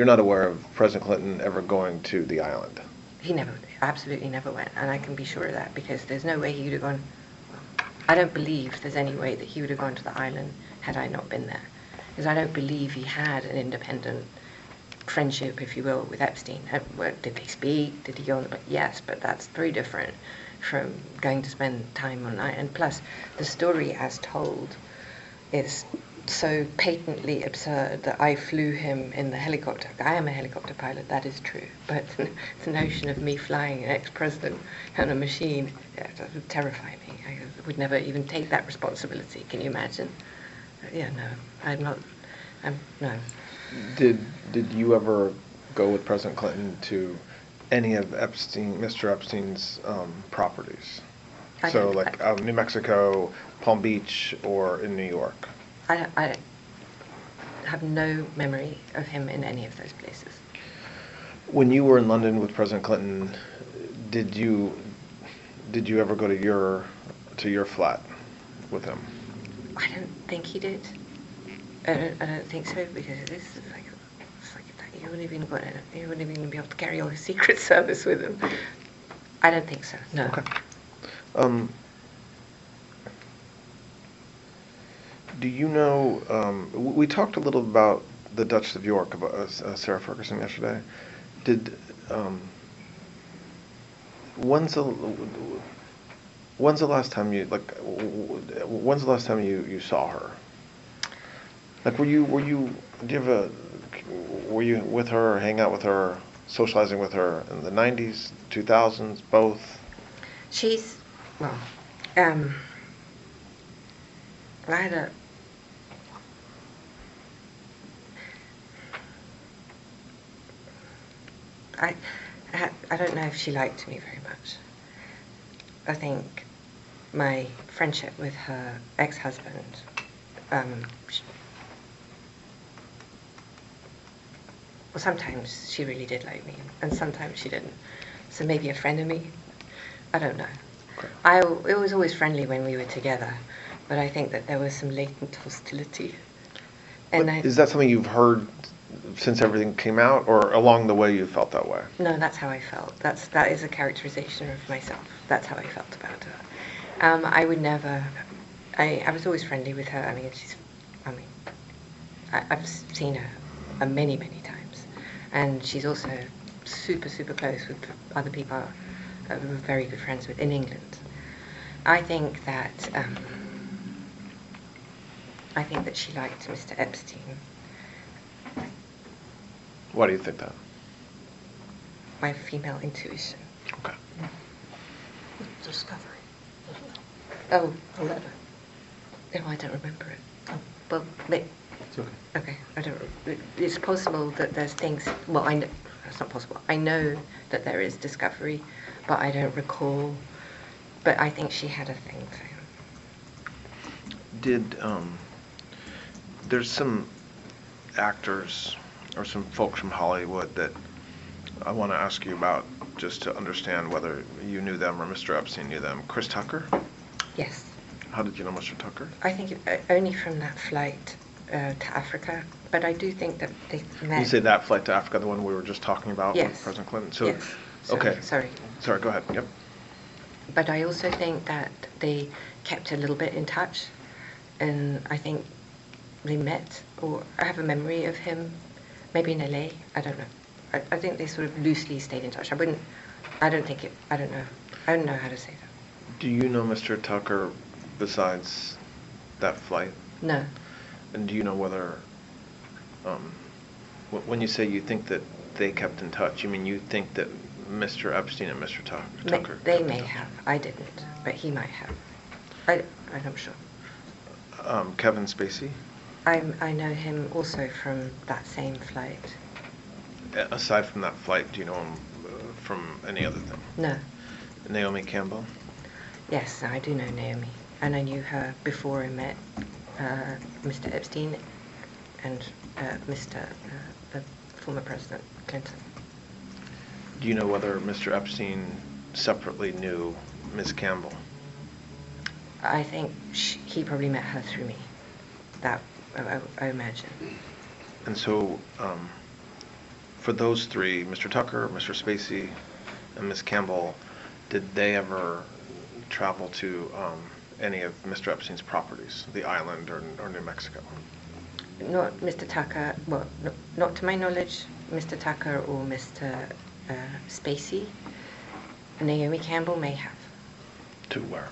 not aware of President Clinton ever going to the island. he never, absolutely never went, and I can be sure of that because there's no way he would have gone. I don't believe there's any way that he would have gone to the island had I not been there, because I don't believe he had an independent friendship, if you will, with Epstein. Did they speak? Did he go on? Yes, but that's very different from going to spend time on night. And plus, the story as told is so patently absurd that I flew him in the helicopter. I am a helicopter pilot, that is true. But the notion of me flying an ex-president on a machine, that would terrify me. I would never even take that responsibility. Can you imagine? Yeah, no, no. Did you ever go with President Clinton to any of Mr. Epstein's properties? So like New Mexico, Palm Beach, or in New York? I have no memory of him in any of those places. When you were in London with President Clinton, did you ever go to your flat with him? I don't think he did. I don't think so, because it's like you wouldn't even be able to carry all his Secret Service with him. I don't think so. No. Okay. Do you know? We talked a little about the Duchess of York, about Sarah Ferguson yesterday. When's the last time you saw her? Like, were you with her, or hang out with her, socializing with her in the 90s, 2000s, both? She's, well, I had a, I don't know if she liked me very much. I think my friendship with her ex-husband, well, sometimes she really did like me, and sometimes she didn't. So maybe a friend of me, I don't know. Okay. It was always friendly when we were together, but I think that there was some latent hostility. And is that something you've heard since everything came out, or along the way you felt that way? No, that's how I felt. That is a characterization of myself. That's how I felt about her. I would never. I was always friendly with her. I've seen her many times, and she's also super close with other people we're very good friends with in England. I think that she liked Mr. Epstein. Why do you think that? My female intuition. Okay. Discovery. Oh, A letter. no, I don't remember it. Oh. Well, It's okay. okay, I don't. It's possible that there's things. Well, I know it's not possible. I know that there is discovery, but I don't recall. But I think she had a thing for him. There's some actors or some folks from Hollywood that I want to ask you about, just to understand whether you knew them or Mr. Epstein knew them. Chris Tucker? Yes. How did you know Mr. Tucker? I think only from that flight to Africa, but I do think that they met. You say that flight to Africa, the one we were just talking about Yes. with President Clinton? So, yes. okay. Sorry. Sorry, go ahead. Yep. But I also think that they kept a little bit in touch, and I think they met, or I have a memory of him, maybe in LA, I don't know. I think they sort of loosely stayed in touch. I don't know how to say that. Do you know Mr. Tucker besides that flight? No. And do you know whether, when you say you think that they kept in touch, you mean you think that Mr. Epstein and Mr. Tucker? They may have. I didn't, but he might have. I'm not sure. Kevin Spacey? I know him also from that same flight. Aside from that flight, do you know him from any other thing? No. Naomi Campbell? Yes, I do know Naomi, and I knew her before I met Mr. Epstein and the former President Clinton. Do you know whether Mr. Epstein separately knew Ms. Campbell? I think he probably met her through me. That I imagine. And so, for those three, Mr. Tucker, Mr. Spacey, and Ms. Campbell, did they ever travel to any of Mr. Epstein's properties, the island or New Mexico? Not Mr. Tucker, well, not to my knowledge, Mr. Tucker or Mr. Spacey. Naomi Campbell may have. To where?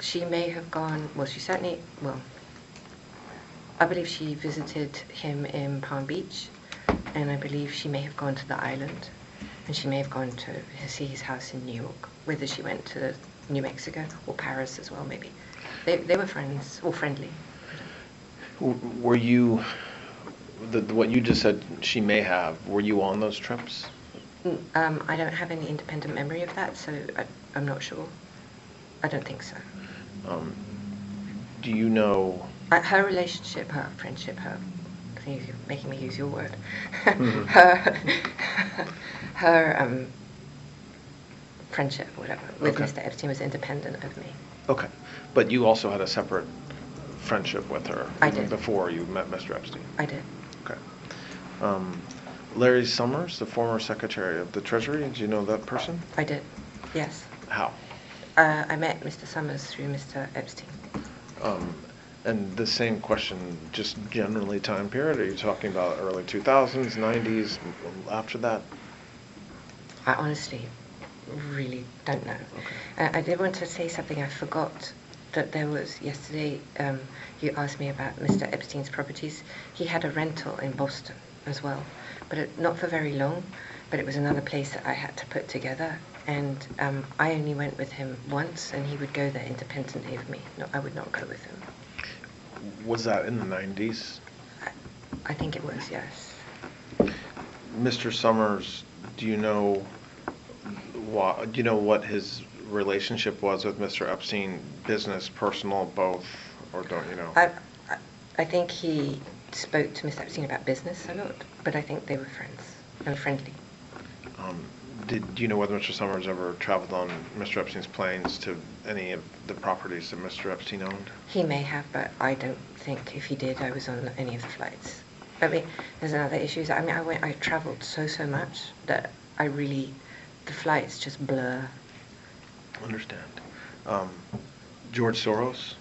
She may have gone, well, she certainly, well, I believe she visited him in Palm Beach, and I believe she may have gone to the island, and she may have gone to see his house in New York, whether she went to New Mexico or Paris as well, maybe. They were friends, or friendly. Were you, what you just said she may have, were you on those trips? I don't have any independent memory of that, so I'm not sure. I don't think so. Do you know? Her relationship, her friendship, her, I think you're making me use your word. Mm-hmm. her friendship, whatever, with Okay. Mr. Epstein was independent of me. Okay, but you also had a separate friendship with her. I did. Before you met Mr. Epstein. I did. Okay. Larry Summers, the former Secretary of the Treasury, did you know that person? I did. Yes. How? I met Mr. Summers through Mr. Epstein. And the same question, just generally time period, are you talking about early 2000s, 90s, after that? I honestly really don't know. I did want to say something I forgot, that there was yesterday, you asked me about Mr. Epstein's properties. He had a rental in Boston as well, but not for very long, but it was another place that I had to put together, and I only went with him once, and he would go there independently of me. No, I would not go with him. Was that in the 90s? I think it was, yes. Mr. Summers, do you know what his relationship was with Mr. Epstein, business, personal, both, or don't you know? I think he spoke to Mr. Epstein about business a lot, but I think they were friends and friendly. Do you know whether Mr. Summers ever traveled on Mr. Epstein's planes to any of the properties that Mr. Epstein owned? He may have, but I don't think if he did, I was on any of the flights. I mean, there's another issue. I mean, I traveled so much that the flights just blur. Understand. George Soros?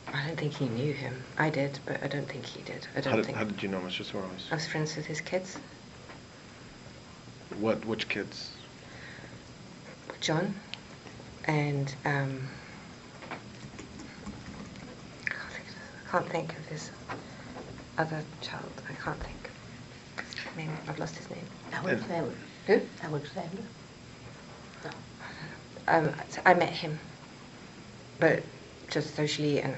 I don't think he knew him. I did, but I don't think he did. How did you know Mr. Soros? I was friends with his kids. Which kids? John and I can't think of his other child. I can't think. Name. I've lost his name. Alexander. Who? Alexander? No. So I met him, but just socially, and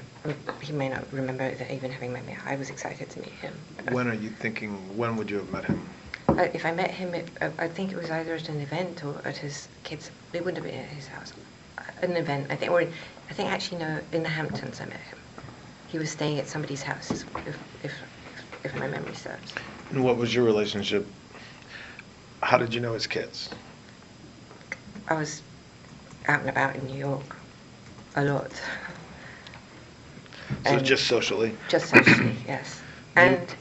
he may not remember even having met me. I was excited to meet him. When are you thinking? When would you have met him? If I met him, I think it was either at an event or at his kids. It wouldn't have been at his house. An event, I think, or I think actually no, in the Hamptons I met him. He was staying at somebody's house, if my memory serves. And what was your relationship? How did you know his kids? I was out and about in New York a lot. So And just socially? Just socially, yes. And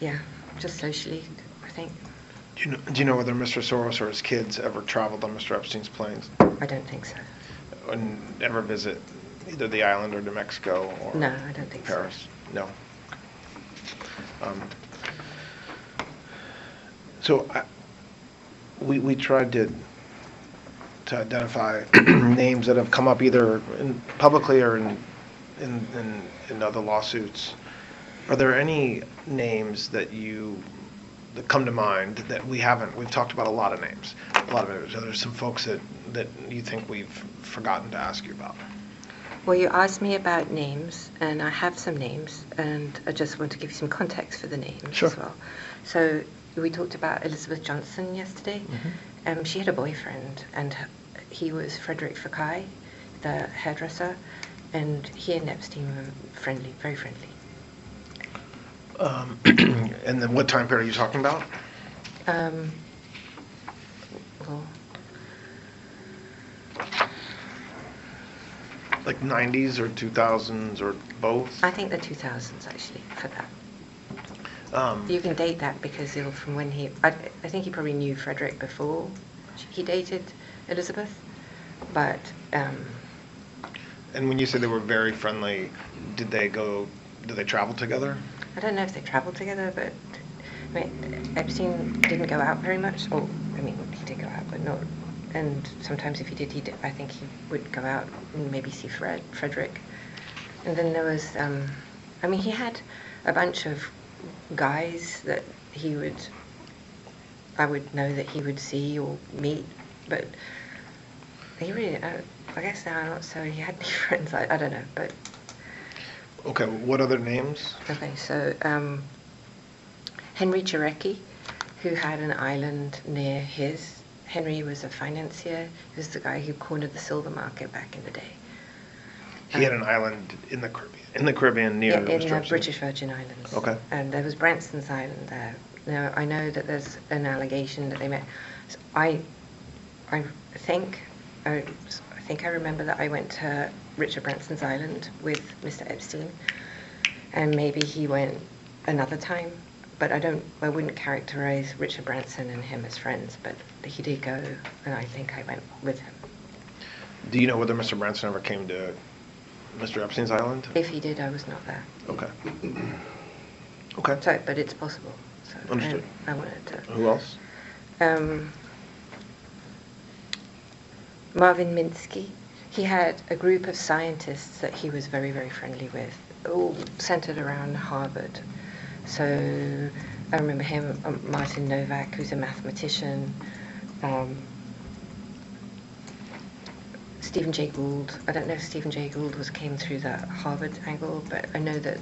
yeah, just socially, I think. Do you know whether Mr. Soros or his kids ever traveled on Mr. Epstein's planes? I don't think so. And ever visit either the island or New Mexico or No, I don't think so. Paris? No. So we tried to identify names that have come up either publicly or in other lawsuits. Are there any names that come to mind that we haven't? We've talked about a lot of names. Are there some folks that you think we've forgotten to ask you about? Well, you asked me about names, and I have some names, and I just want to give you some context for the names Sure. as well. So we talked about Elizabeth Johnson yesterday. She had a boyfriend, and he was Frederick Fekkai, the hairdresser, and he and Epstein were friendly, very friendly. And then what time period are you talking about? Well, Like 90s or 2000s or both? I think the 2000s actually for that. You can date that because from when I think he probably knew Frederick before he dated Elizabeth, but. And when you say they were very friendly, did they travel together? I don't know if they traveled together, but I mean, Epstein didn't go out very much. Or, I mean, he did go out, but not. And sometimes if he did, I think he would go out and maybe see Frederick. And then there was, I mean, he had a bunch of guys that I would know that he would see or meet, but he really, I guess now I'm not so, he had any friends, I don't know, but. Okay, what other names? Okay, so Henry Jarecki, who had an island near his. Henry was a financier. He was the guy who cornered the silver market back in the day. He had an island in the Caribbean near in Mr. the Epstein? British Virgin Islands. Okay. And there was Branston's Island there. Now, I know that there's an allegation that they met. So I think I remember that I went to Richard Branston's Island with Mr. Epstein, and maybe he went another time, but I wouldn't characterize Richard Branson and him as friends, but he did go, and I think I went with him. Do you know whether Mr. Branson ever came to Mr. Epstein's island? If he did, I was not there. Okay. Okay. So, but it's possible. So Understood. I wanted to. Who else? Marvin Minsky. He had a group of scientists that he was very, very friendly with, all centered around Harvard. So I remember him, Martin Novak, who's a mathematician, Stephen Jay Gould. I don't know if Stephen Jay Gould came through the Harvard angle, but I know that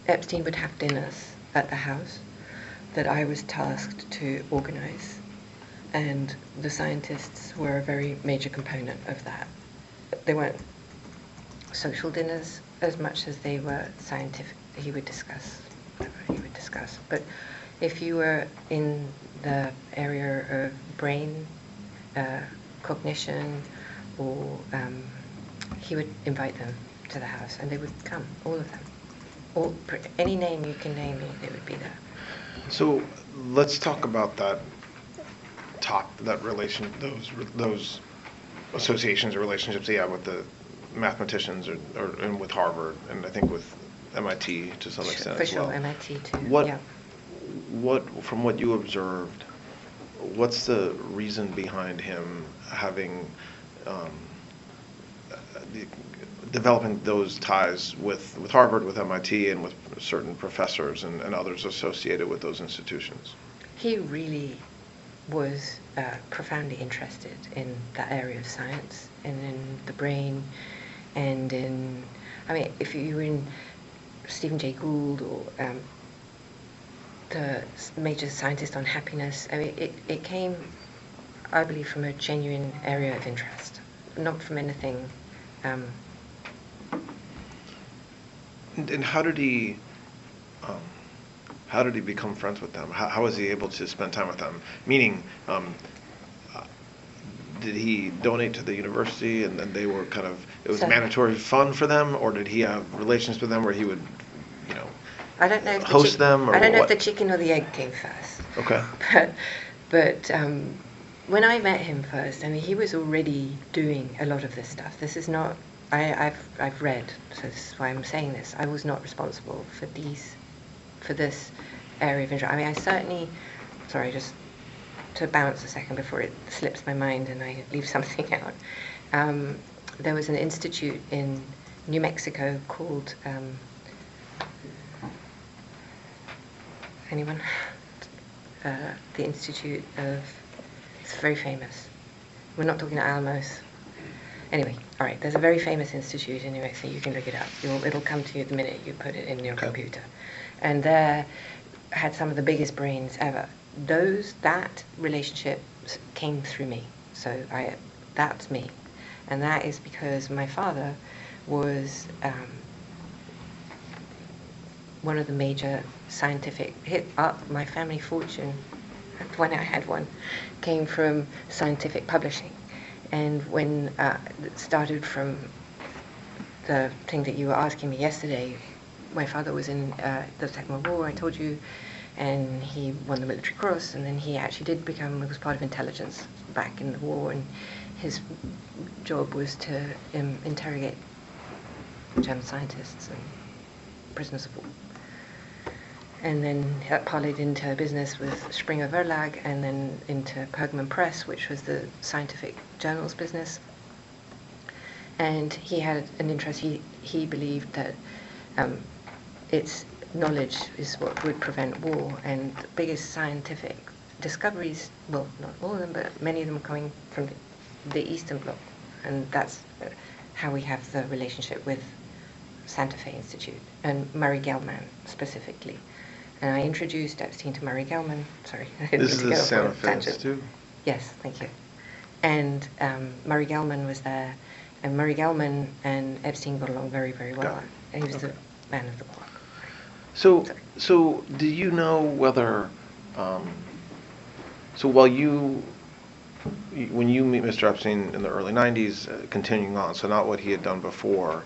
Epstein would have dinners at the house that I was tasked to organize, and the scientists were a very major component of that. They weren't social dinners as much as they were scientific. He would discuss whatever he would discuss. But if you were in the area of brain cognition, or he would invite them to the house, and they would come, all of them. Any name you can name, they would be there. So let's talk about that those associations or relationships he had with the mathematicians and with Harvard, and I think with MIT to some extent For as well. sure, MIT too. From what you observed, what's the reason behind him having developing those ties with Harvard, with MIT, and with certain professors and others associated with those institutions? He really was profoundly interested in that area of science and in the brain, and if you were in Stephen Jay Gould or the major scientist on happiness, it came, I believe, from a genuine area of interest, not from anything. And how did he become friends with them? How was he able to spend time with them? Meaning, did he donate to the university and then they were it was mandatory fun for them, or did he have relations with them where he would, I don't know if host them, or I don't know what? if the chicken or the egg came first. Okay. But when I met him first, he was already doing a lot of this stuff. This is not. I've read, so this is why I'm saying this. I was not responsible for this area of interest. I certainly. Sorry, just to bounce a second before it slips my mind and I leave something out. There was an institute in New Mexico called. Anyone? The Institute of. It's very famous. We're not talking Alamos. Anyway, all right. There's a very famous institute in New Mexico. You can look it up. It'll come to you the minute you put it in your computer. And there had some of the biggest brains ever. That relationship came through me. So that's me, and that is because my father was one of the major scientific my family fortune, when I had one, came from scientific publishing. And when it started from the thing that you were asking me yesterday, my father was in the Second World War, I told you, and he won the Military Cross, and then he actually was part of intelligence back in the war, and his job was to interrogate German scientists and prisoners of war. And then that parlayed into business with Springer Verlag, and then into Pergamon Press, which was the scientific journals business. And he had an interest, he believed that its knowledge is what would prevent war, and the biggest scientific discoveries, well, not all of them, but many of them coming from the Eastern Bloc. And that's how we have the relationship with Santa Fe Institute, and Murray Gell-Mann specifically. And I introduced Epstein to Murray Gell-Mann. Sorry, I didn't This is mean to the go off on a Santa Fe tangent. Institute? Yes, thank you. And Murray Gell-Mann was there, and Murray Gell-Mann and Epstein got along very, very well. Got it. And he was Okay. the man of the clock. So do you know whether, so while when you meet Mr. Epstein in the early 90s, continuing on, so not what he had done before,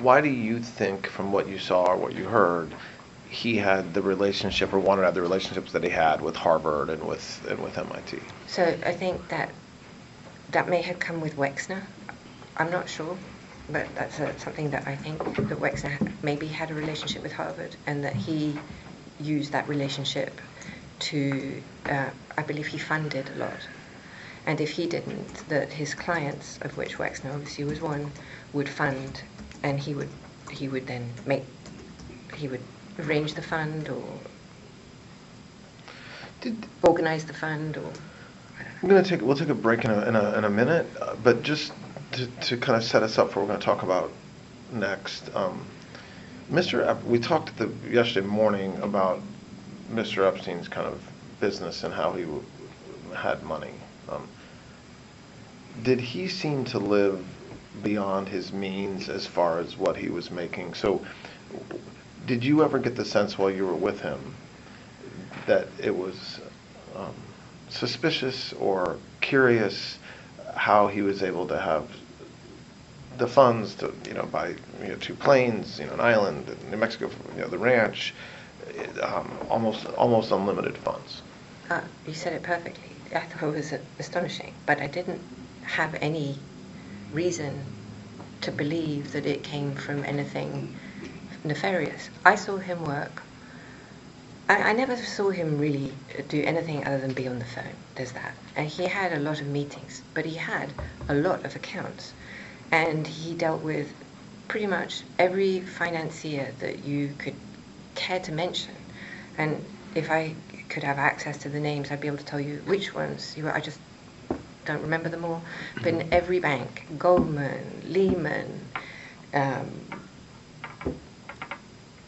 why do you think, from what you saw or what you heard, he had the relationship, or wanted to have the relationships that he had with Harvard and with MIT? So I think that may have come with Wexner. I'm not sure, but that's something that I think that Wexner maybe had a relationship with Harvard, and that he used that relationship to, I believe he funded a lot. And if he didn't, that his clients, of which Wexner obviously was one, would fund, and he would then arrange the fund, or organize the fund, or I don't know. We'll take a break in a minute, but just to kind of set us up for what we're going to talk about next. We talked yesterday morning about Mr. Epstein's kind of business and how he had money. Did he seem to live beyond his means as far as what he was making? So did you ever get the sense while you were with him that it was suspicious or curious how he was able to have the funds to, buy 2 planes, an island in New Mexico, the ranch, almost unlimited funds? You said it perfectly. I thought it was astonishing, but I didn't have any reason to believe that it came from anything nefarious. I saw him work. I never saw him really do anything other than be on the phone. There's that. And he had a lot of meetings, but he had a lot of accounts. And he dealt with pretty much every financier that you could care to mention. And if I could have access to the names, I'd be able to tell you which ones I just don't remember them all. But in every bank, Goldman, Lehman,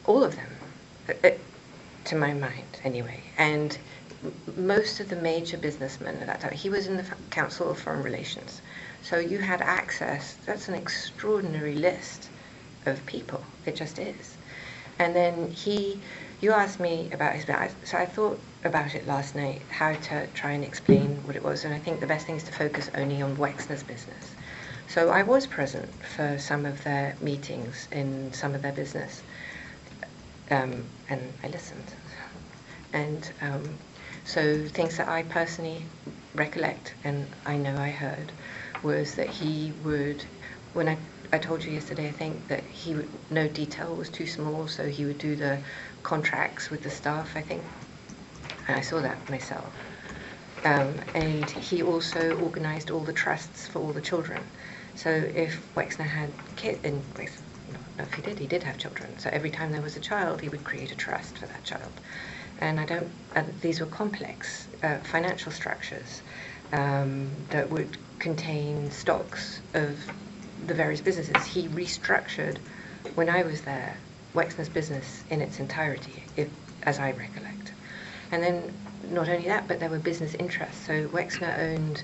all of them, to my mind anyway. And most of the major businessmen at that time, he was in the Council of Foreign Relations. So you had access. That's an extraordinary list of people. It just is. And then you asked me about his business. So I thought about it last night, how to try and explain what it was. And I think the best thing is to focus only on Wexner's business. So I was present for some of their meetings in some of their business. And I listened. And so things that I personally recollect, and I know I heard, was that he would, when I told you yesterday, I think, that no detail was too small, so he would do the contracts with the staff, I think. And I saw that myself. And he also organized all the trusts for all the children. So if Wexner had kids, and no, if he did have children. So every time there was a child, he would create a trust for that child. And these were complex financial structures that would contain stocks of the various businesses. He restructured, when I was there, Wexner's business in its entirety, as I recollect. And then not only that, but there were business interests. So Wexner owned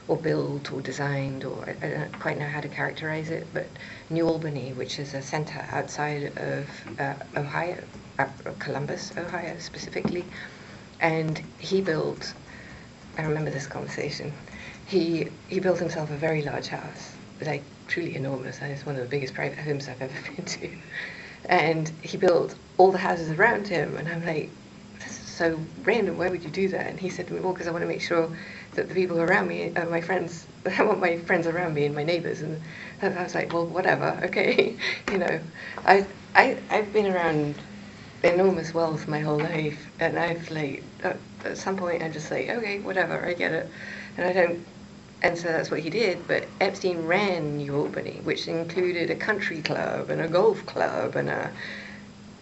or built or designed, or I don't quite know how to characterize it, but New Albany, which is a center outside of Ohio, Columbus, Ohio specifically, and he built I remember this conversation. He built himself a very large house, like truly enormous, and it's one of the biggest private homes I've ever been to. And he built all the houses around him, and I'm like, this is so random, why would you do that? And he said to me, well, because I want to make sure that the people around me are my friends. I want my friends around me and my neighbors. And I was like, well, whatever, okay. You know, I've been around enormous wealth my whole life, and I've like, at some point I'm just like, okay, whatever, I get it. And I don't, and so that's what he did. But Epstein ran New Albany, which included a country club and a golf club and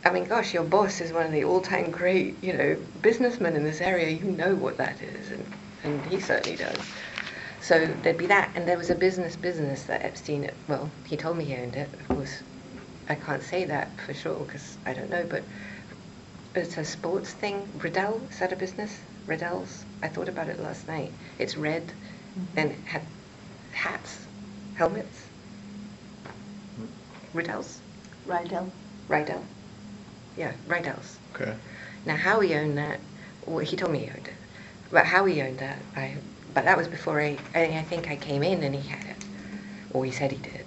I mean, gosh, your boss is one of the all-time great, you know, businessmen in this area. You know what that is, and he certainly does. So there'd be that, and there was a business that Epstein, well, he told me he owned it. Of course, I can't say that for sure because I don't know, but it's a sports thing. Riddell, is that a business? Riddell's? I thought about it last night. It's red and it had hats, helmets. Riddell's? Rydell? Riddell. Yeah, Riddell's. Okay. Now, how he owned that, well, he told me he owned it. But how he owned that, but that was before I think I came in and he had it. Or he said he did.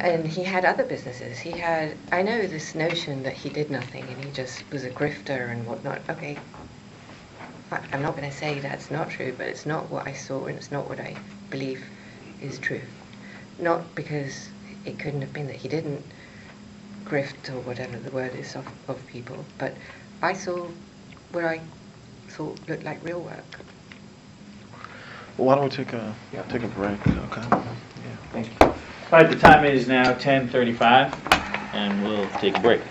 And he had other businesses. He had, I know this notion that he did nothing and he just was a grifter and whatnot. Okay, I'm not going to say that's not true, but it's not what I saw and it's not what I believe is true. Not because it couldn't have been that he didn't grift or whatever the word is of people, but I saw what I thought looked like real work. Well, why don't we take a break? Okay. Yeah. Thank you. All right, the time is now 10:35, and we'll take a break.